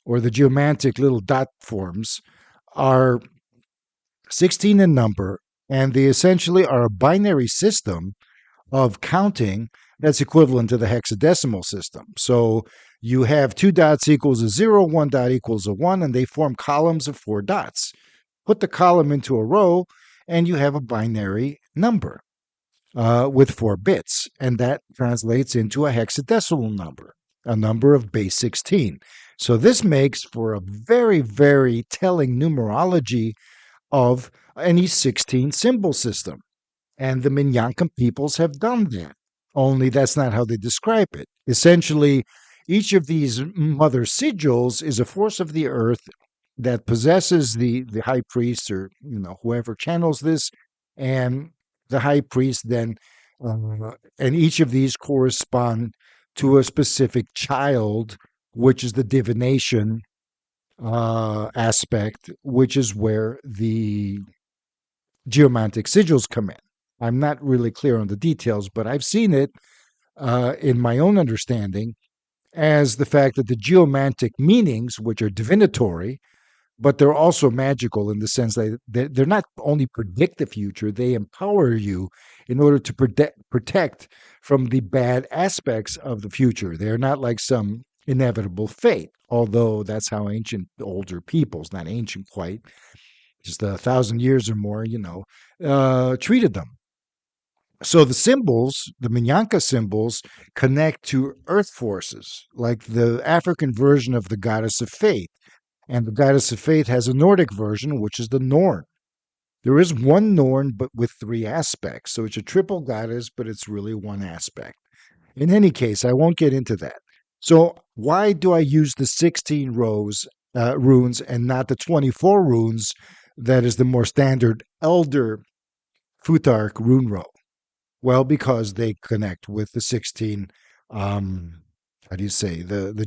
or the geomantic little dot forms are 16 in number, and they essentially are a binary system of counting that's equivalent to the hexadecimal system. So you have 2 dots equals a 0, 1 dot equals a 1, and they form columns of 4 dots. Put the column into a row, and you have a binary number with 4 bits, and that translates into a hexadecimal number, a number of base 16. So this makes for a very, very telling numerology of any 16 symbol system. And the Minyanka peoples have done that, only that's not how they describe it. Essentially, each of these mother sigils is a force of the earth that possesses the high priest or whoever channels this, and the high priest then, and each of these correspond to a specific child which is the divination aspect, which is where the geomantic sigils come in. I'm not really clear on the details, but I've seen it in my own understanding as the fact that the geomantic meanings, which are divinatory, but they're also magical in the sense that they're not only predict the future, they empower you in order to protect from the bad aspects of the future. They're not like some inevitable fate, although that's how ancient older peoples, not ancient quite, just 1,000 years or more, treated them. So the symbols, the Minyanka symbols, connect to earth forces, like the African version of the goddess of fate. And the goddess of fate has a Nordic version, which is the Norn. There is one Norn, but with three aspects. So it's a triple goddess, but it's really one aspect. In any case, I won't get into that. So why do I use the 16 runes and not the 24 runes that is the more standard Elder Futhark rune row? Well, because they connect with the 16, the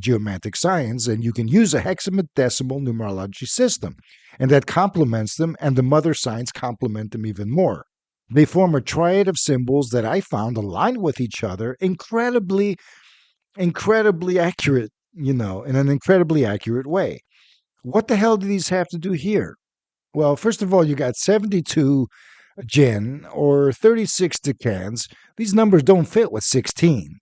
geomantic signs, and you can use a hexadecimal numerology system, and that complements them, and the mother signs complement them even more. They form a triad of symbols that I found align with each other incredibly accurate, in an incredibly accurate way. What the hell do these have to do here? Well, first of all, you got 72 Jinn or 36 decans. These numbers don't fit with 16.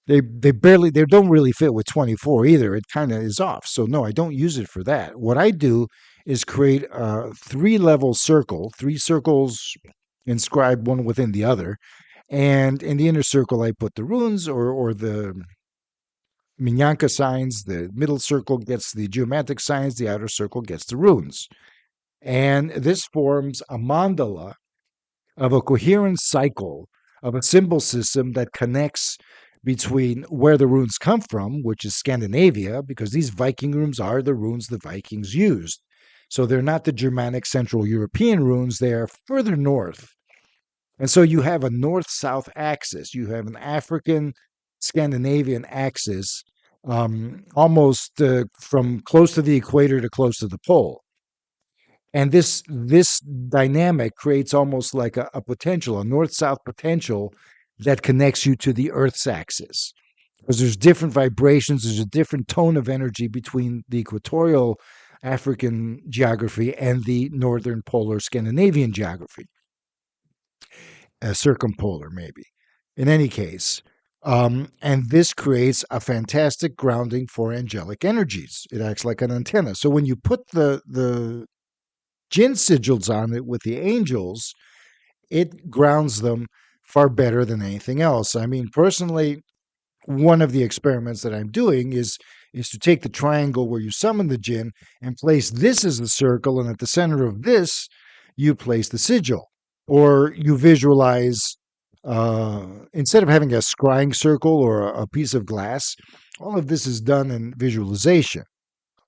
They don't really fit with 24 either. It kind of is off. So no, I don't use it for that. What I do is create a 3-level circle, 3 circles inscribed one within the other. And in the inner circle, I put the runes or the Minyanka signs. The middle circle gets the geomantic signs. The outer circle gets the runes. And this forms a mandala of a coherent cycle of a symbol system that connects between where the runes come from, which is Scandinavia, because these Viking runes are the runes the Vikings used. So they're not the Germanic Central European runes, they are further north. And so you have a north-south axis. You have an African Scandinavian axis, almost from close to the equator to close to the pole. And this dynamic creates almost like a potential, a north-south potential that connects you to the Earth's axis. Because there's different vibrations, there's a different tone of energy between the equatorial African geography and the northern polar Scandinavian geography. Circumpolar, maybe. In any case, and this creates a fantastic grounding for angelic energies. It acts like an antenna. So when you put the Jinn sigils on it with the angels, it grounds them far better than anything else. I mean, personally, one of the experiments that I'm doing is to take the triangle where you summon the Jinn and place this as the circle, and at the center of this, you place the sigil. Or you visualize, instead of having a scrying circle or a piece of glass, all of this is done in visualization.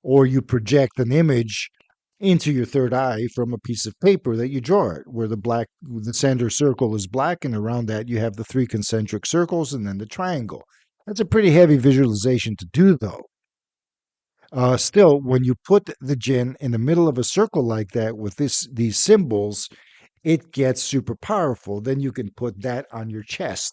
Or you project an image into your third eye from a piece of paper that you draw it, where the center circle is black, and around that you have the 3 concentric circles and then the triangle. That's a pretty heavy visualization to do, though. Still, when you put the Jinn in the middle of a circle like that with these symbols, it gets super powerful. Then you can put that on your chest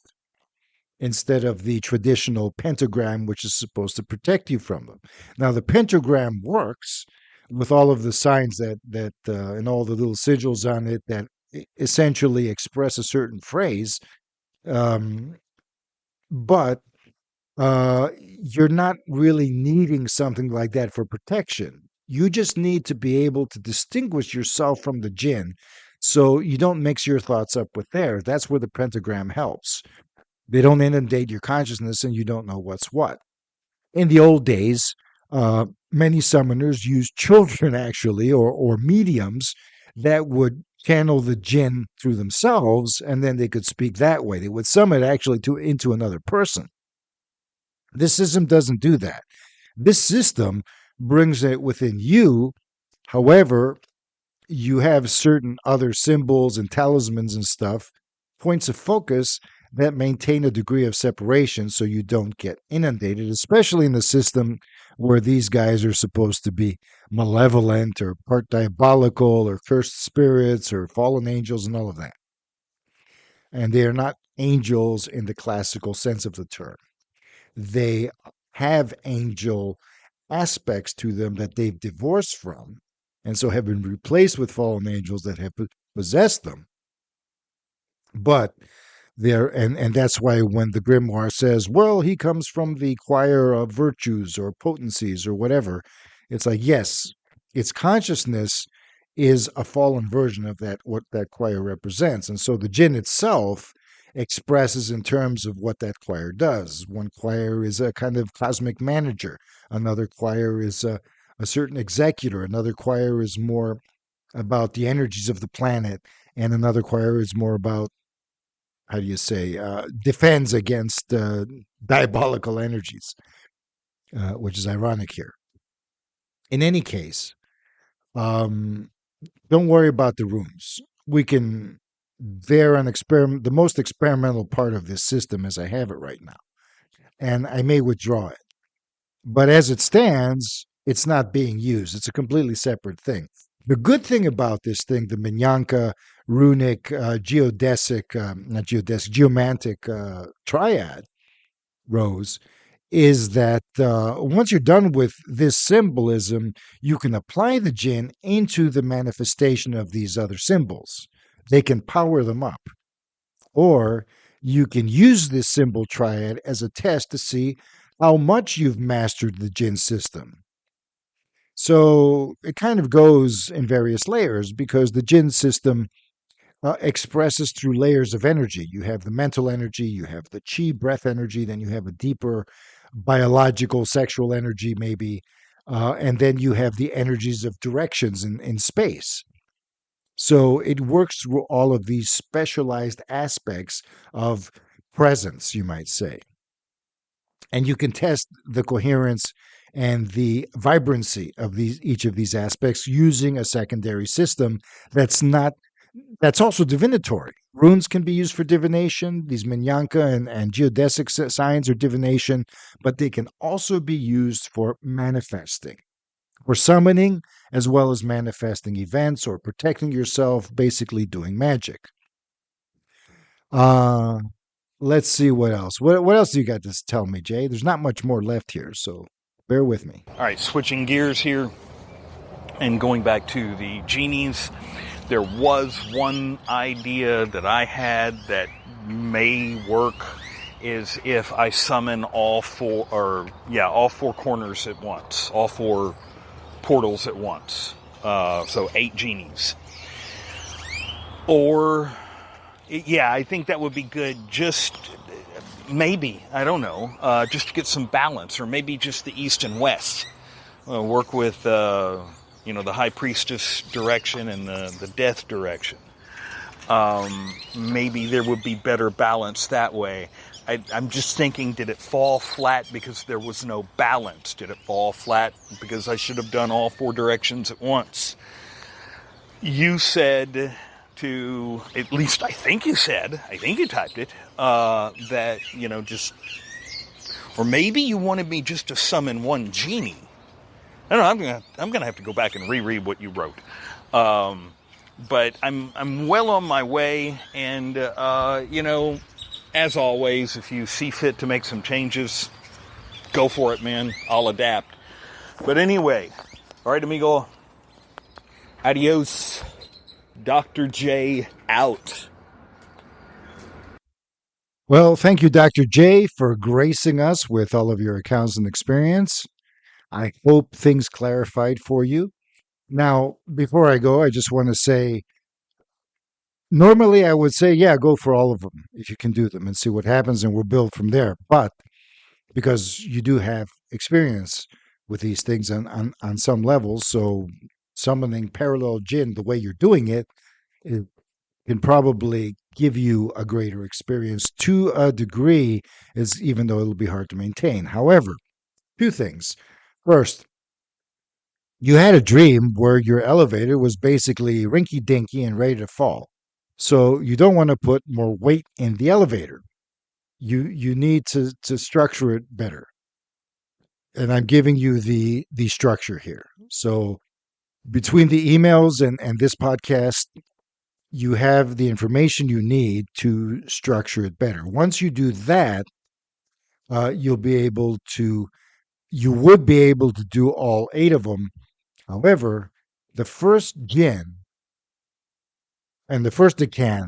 instead of the traditional pentagram, which is supposed to protect you from them. Now, the pentagram works with all of the signs that and all the little sigils on it that essentially express a certain phrase, but you're not really needing something like that for protection. You just need to be able to distinguish yourself from the Jinn, so you don't mix your thoughts up with theirs. That's where the pentagram helps. They don't inundate your consciousness and you don't know what's what. In the old days, many summoners used children, actually, or mediums that would channel the Jinn through themselves, and then they could speak that way. They would summon it actually into another person. This system doesn't do that. This system brings it within you. However, you have certain other symbols and talismans and stuff, points of focus that maintain a degree of separation so you don't get inundated, especially in the system where these guys are supposed to be malevolent or part diabolical or cursed spirits or fallen angels and all of that. And they are not angels in the classical sense of the term. They have angel aspects to them that they've divorced from, and so have been replaced with fallen angels that have possessed them. But there, and that's why when the grimoire says, well, he comes from the choir of virtues or potencies or whatever, it's like, yes, its consciousness is a fallen version of that, what that choir represents. And so the Jinn itself expresses in terms of what that choir does. One choir is a kind of cosmic manager, another choir is a certain executor, another choir is more about the energies of the planet, and another choir is more about, how do you say, defends against diabolical energies, which is ironic here. In any case, don't worry about the runes. We can, they're an experiment, the most experimental part of this system as I have it right now. And I may withdraw it. But as it stands, it's not being used. It's a completely separate thing. The good thing about this thing, the Minyanka runic geomantic triad rose, is that once you're done with this symbolism, you can apply the Jinn into the manifestation of these other symbols. They can power them up. Or you can use this symbol triad as a test to see how much you've mastered the Jinn system. So it kind of goes in various layers because the Jinn system expresses through layers of energy. You have the mental energy, you have the chi breath energy, then you have a deeper biological sexual energy maybe, and then you have the energies of directions in space. So it works through all of these specialized aspects of presence, you might say. And you can test the coherence and the vibrancy of each of these aspects using a secondary system that's also divinatory. Runes can be used for divination. These Minyanka and geodesic signs are divination, but they can also be used for manifesting, for summoning, as well as manifesting events or protecting yourself, basically doing magic. Let's see what else. What else do you got to tell me, Jay? There's not much more left here, so bear with me. All right, switching gears here and going back to the genies. There was one idea that I had that may work, is if I summon all four corners at once, all four portals at once. So 8 genies. Or, yeah, I think that would be good. Just maybe, I don't know, just to get some balance, or maybe just the east and west. Work with the high priestess direction and the death direction. Maybe there would be better balance that way. I'm just thinking, did it fall flat because there was no balance? Did it fall flat because I should have done all 4 directions at once? You said to, at least I think you typed it, that, just, or maybe you wanted me just to summon one genie. I don't know. I'm gonna have to go back and reread what you wrote, but I'm well on my way. And as always, if you see fit to make some changes, go for it, man. I'll adapt. But anyway, all right, amigo. Adios. Dr. J out. Well, thank you, Dr. J, for gracing us with all of your accounts and experience. I hope things clarified for you. Now, before I go, I just want to say, normally I would say, yeah, go for all of them if you can do them and see what happens, and we'll build from there. But because you do have experience with these things on some levels, so summoning parallel Jinn the way you're doing it can probably give you a greater experience to a degree, even though it'll be hard to maintain. However, 2 things. First, you had a dream where your elevator was basically rinky-dinky and ready to fall. So you don't want to put more weight in the elevator. You need to structure it better. And I'm giving you the structure here. So between the emails and this podcast, you have the information you need to structure it better. Once you do that, you'll be able to, you would be able to do all eight of them. However, the first Jinn and the first Decan,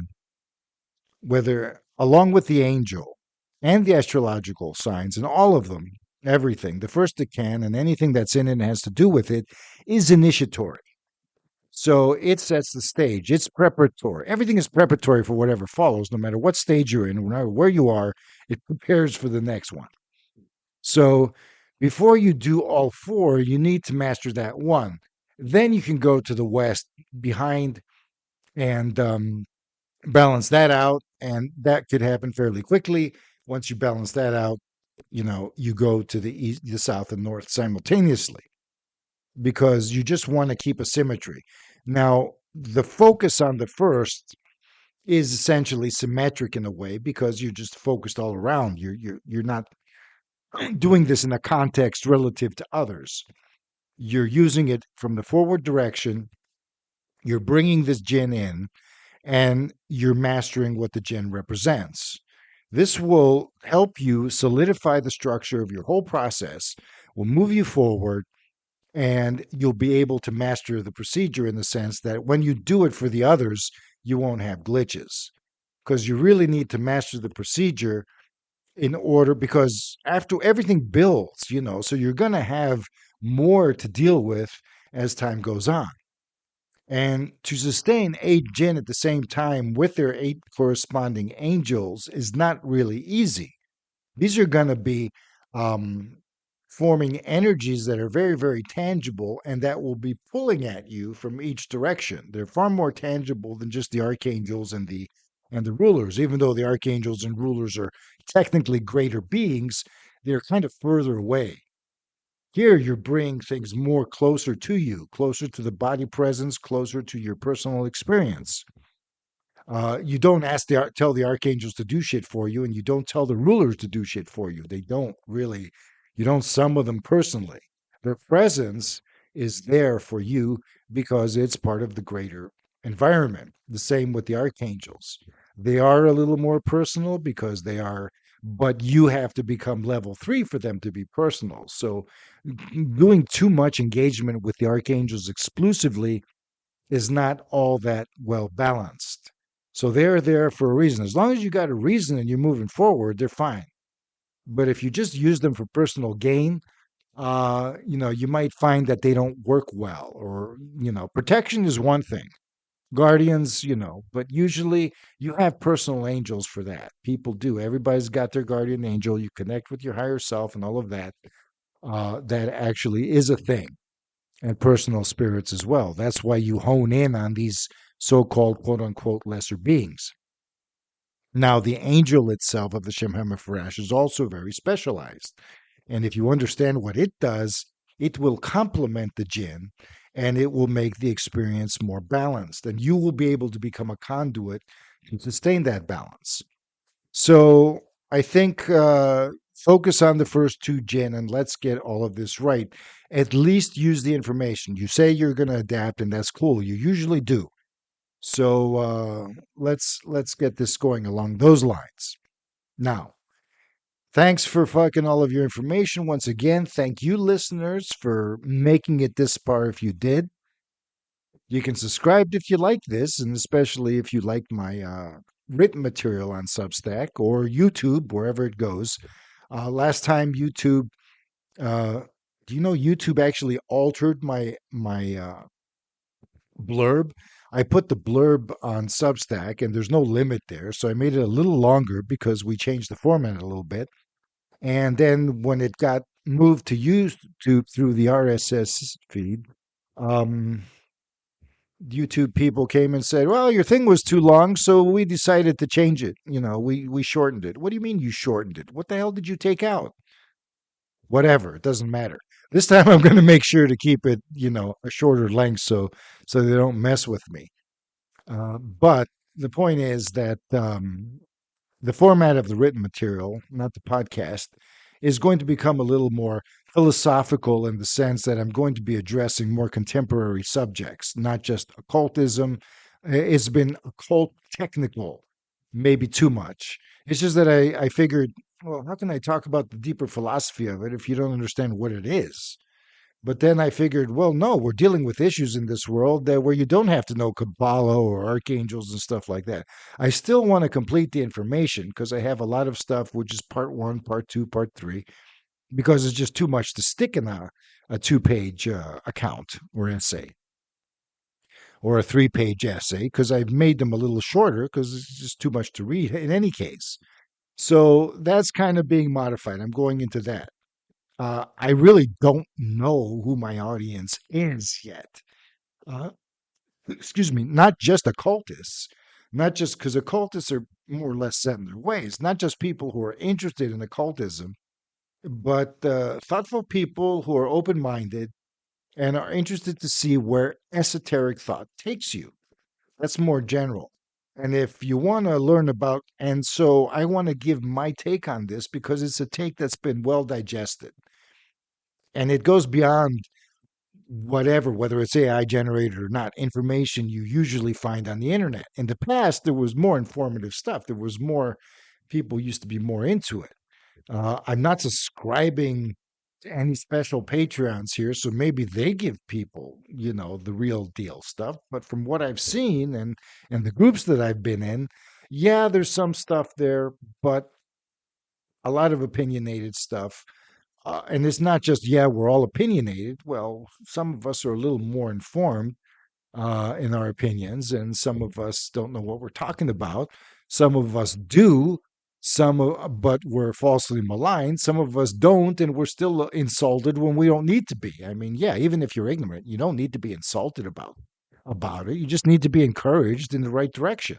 whether along with the angel and the astrological signs and all of them, everything, the first Decan and anything that's in it and has to do with it is initiatory. So it sets the stage. It's preparatory. Everything is preparatory for whatever follows, no matter what stage you're in, no matter where you are, it prepares for the next one. So before you do all four, you need to master that one. Then you can go to the west behind and balance that out. And that could happen fairly quickly. Once you balance that out, you go to the east, the south, and north simultaneously because you just want to keep a symmetry. Now, the focus on the first is essentially symmetric in a way because you're just focused all around. You're not doing this in a context relative to others. You're using it from the forward direction. You're bringing this Jinn in, and you're mastering what the Jinn represents. This will help you solidify the structure of your whole process, will move you forward, and you'll be able to master the procedure in the sense that when you do it for the others, you won't have glitches because you really need to master the procedure in order, because after everything builds, so you're going to have more to deal with as time goes on. And to sustain eight Jinn at the same time with their eight corresponding angels is not really easy. These are going to be forming energies that are very, very tangible and that will be pulling at you from each direction. They're far more tangible than just the archangels and the rulers. Even though the archangels and rulers are technically greater beings, they're kind of further away. Here, you're bringing things more closer to you, closer to the body presence, closer to your personal experience. You don't tell the archangels to do shit for you, and you don't tell the rulers to do shit for you. They don't really, you don't summon them personally. Their presence is there for you because it's part of the greater environment. The same with the archangels. They are a little more personal because they are, but you have to become level 3 for them to be personal. So doing too much engagement with the archangels exclusively is not all that well balanced. So they're there for a reason. As long as you got a reason and you're moving forward, they're fine. But if you just use them for personal gain, you might find that they don't work well. Or, protection is one thing. Guardians, but usually you have personal angels for that. People do. Everybody's got their guardian angel. You connect with your higher self and all of that. That actually is a thing. And personal spirits as well. That's why you hone in on these so-called quote-unquote lesser beings. Now, the angel itself of the Shem HaMephorash is also very specialized. And if you understand what it does, it will complement the Jinn and it will make the experience more balanced. And you will be able to become a conduit to sustain that balance. So I think focus on the first two Jinn and let's get all of this right. At least use the information. You say you're going to adapt, and that's cool. You usually do. So let's get this going along those lines. Now, thanks for fucking all of your information. Once again, thank you, listeners, for making it this far if you did. You can subscribe if you like this, and especially if you like my written material on Substack or YouTube, wherever it goes. Last time YouTube, do you know YouTube actually altered my blurb? I put the blurb on Substack, and there's no limit there, so I made it a little longer because we changed the format a little bit. And then when it got moved to YouTube through the RSS feed, YouTube people came and said, well, your thing was too long, so we decided to change it. We shortened it. What do you mean you shortened it? What the hell did you take out? Whatever, it doesn't matter. This time I'm going to make sure to keep it, a shorter length so they don't mess with me. But the point is that the format of the written material, not the podcast, is going to become a little more philosophical in the sense that I'm going to be addressing more contemporary subjects, not just occultism. It's been occult technical, maybe too much. It's just that I figured, well, how can I talk about the deeper philosophy of it if you don't understand what it is? But then I figured, well, no, we're dealing with issues in this world that where you don't have to know Kabbalah or archangels and stuff like that. I still want to complete the information because I have a lot of stuff, which is part one, part two, part three, because it's just too much to stick in a two-page account or essay or a three-page essay because I've made them a little shorter because it's just too much to read in any case. So that's kind of being modified. I'm going into that. I really don't know who my audience is yet. Uh, excuse me, not just occultists, not just because occultists are more or less set in their ways, not just people who are interested in occultism, but thoughtful people who are open minded and are interested to see where esoteric thought takes you. That's more general. And if you want to learn about, and so I want to give my take on this because it's a take that's been well digested and it goes beyond whatever, whether it's AI generated or not, information you usually find on the internet. In the past, there was more informative stuff. There was more, people used to be more into it. I'm not subscribing to any special Patreons here, so maybe they give people, the real deal stuff. But from what I've seen and the groups that I've been in, yeah, there's some stuff there, but a lot of opinionated stuff. And it's not just, yeah, we're all opinionated. Well, some of us are a little more informed in our opinions, and some of us don't know what we're talking about. Some of us do, but we're falsely maligned. Some of us don't, and we're still insulted when we don't need to be. I mean, yeah, even if you're ignorant, you don't need to be insulted about it. You just need to be encouraged in the right direction.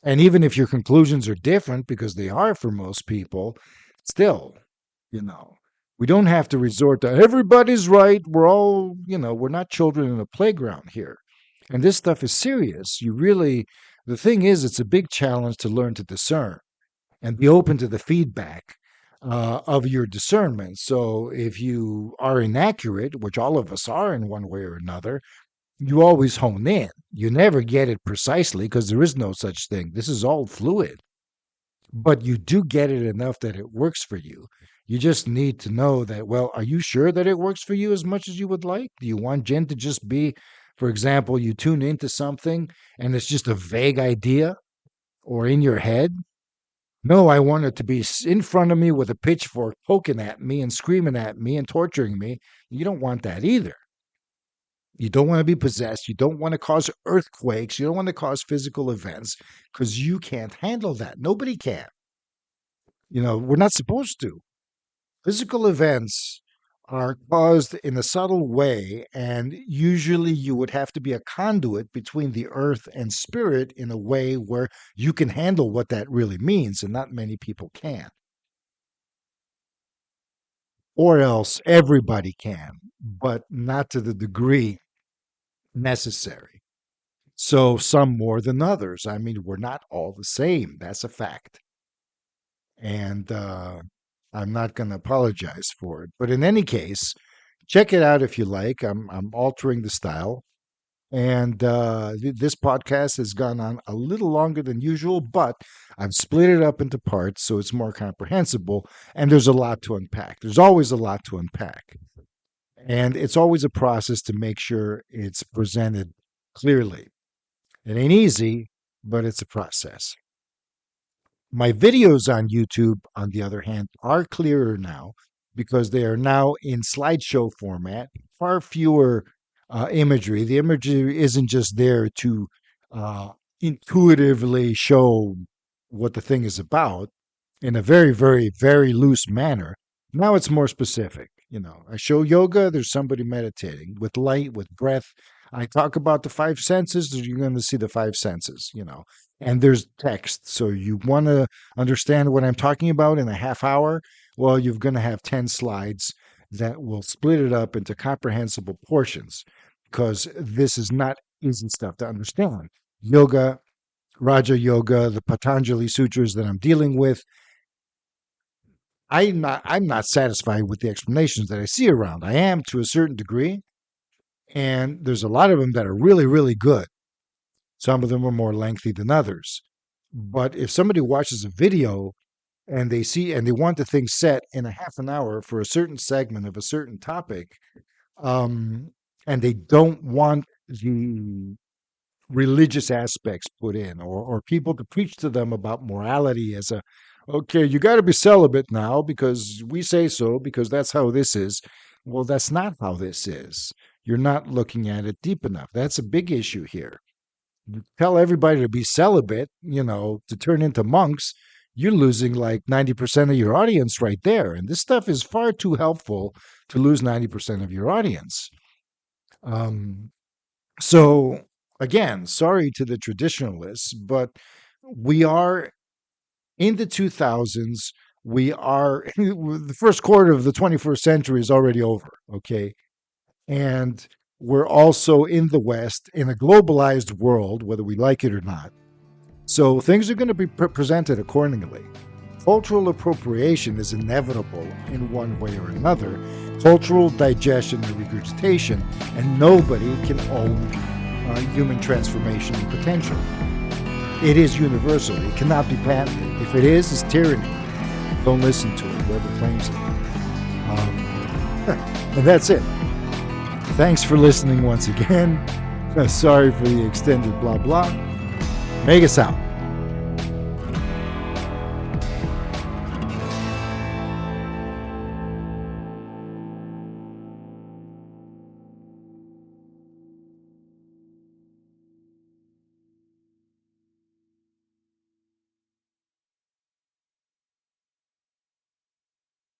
And even if your conclusions are different, because they are for most people, still, you know, we don't have to resort to everybody's right. We're all, we're not children in a playground here. And this stuff is serious. The thing is, it's a big challenge to learn to discern and be open to the feedback of your discernment. So if you are inaccurate, which all of us are in one way or another, you always hone in. You never get it precisely because there is no such thing. This is all fluid, but you do get it enough that it works for you. You just need to know that, well, are you sure that it works for you as much as you would like? Do you want Jinn to just be, for example, you tune into something and it's just a vague idea or in your head? No, I want it to be in front of me with a pitchfork poking at me and screaming at me and torturing me. You don't want that either. You don't want to be possessed. You don't want to cause earthquakes. You don't want to cause physical events because you can't handle that. Nobody can. We're not supposed to. Physical events are caused in a subtle way, and usually you would have to be a conduit between the earth and spirit in a way where you can handle what that really means, and not many people can. Or else everybody can, but not to the degree necessary. So some more than others. I mean, we're not all the same. That's a fact. And I'm not going to apologize for it. But in any case, check it out if you like. I'm altering the style. And this podcast has gone on a little longer than usual, but I've split it up into parts so it's more comprehensible. And there's a lot to unpack. There's always a lot to unpack. And it's always a process to make sure it's presented clearly. It ain't easy, but it's a process. My videos on YouTube, on the other hand, are clearer now because they are now in slideshow format, far fewer imagery. The imagery isn't just there to intuitively show what the thing is about in a very, very, very loose manner. Now it's more specific. I show yoga, there's somebody meditating with light, with breath. I talk about the five senses, you're going to see the five senses, and there's text. So you want to understand what I'm talking about in a half hour? Well, you're going to have 10 slides that will split it up into comprehensible portions because this is not easy stuff to understand. Yoga Raja Yoga, the Patanjali Sutras that I'm dealing with, I'm not satisfied with the explanations that I see around. I am to a certain degree, and there's a lot of them that are really, really good. Some of them are more lengthy than others. But if somebody watches a video and they want the thing set in a half an hour for a certain segment of a certain topic, and they don't want the religious aspects put in, or people to preach to them about morality as a, okay, you got to be celibate now because we say so, because that's how this is. Well, that's not how this is. You're not looking at it deep enough. That's a big issue here. You tell everybody to be celibate, to turn into monks, you're losing like 90% of your audience right there. And this stuff is far too helpful to lose 90% of your audience. So again, sorry to the traditionalists, but we are in the 2000s. We are the first quarter of the 21st century is already over. Okay. And we're also in the West in a globalized world, whether we like it or not. So things are going to be presented accordingly. Cultural appropriation is inevitable in one way or another. Cultural digestion and regurgitation, and nobody can own human transformation and potential. It is universal. It cannot be patented. If it is, it's tyranny. Don't listen to it, whoever claims it. And that's it. Thanks for listening once again. Sorry for the extended blah blah. Magus out.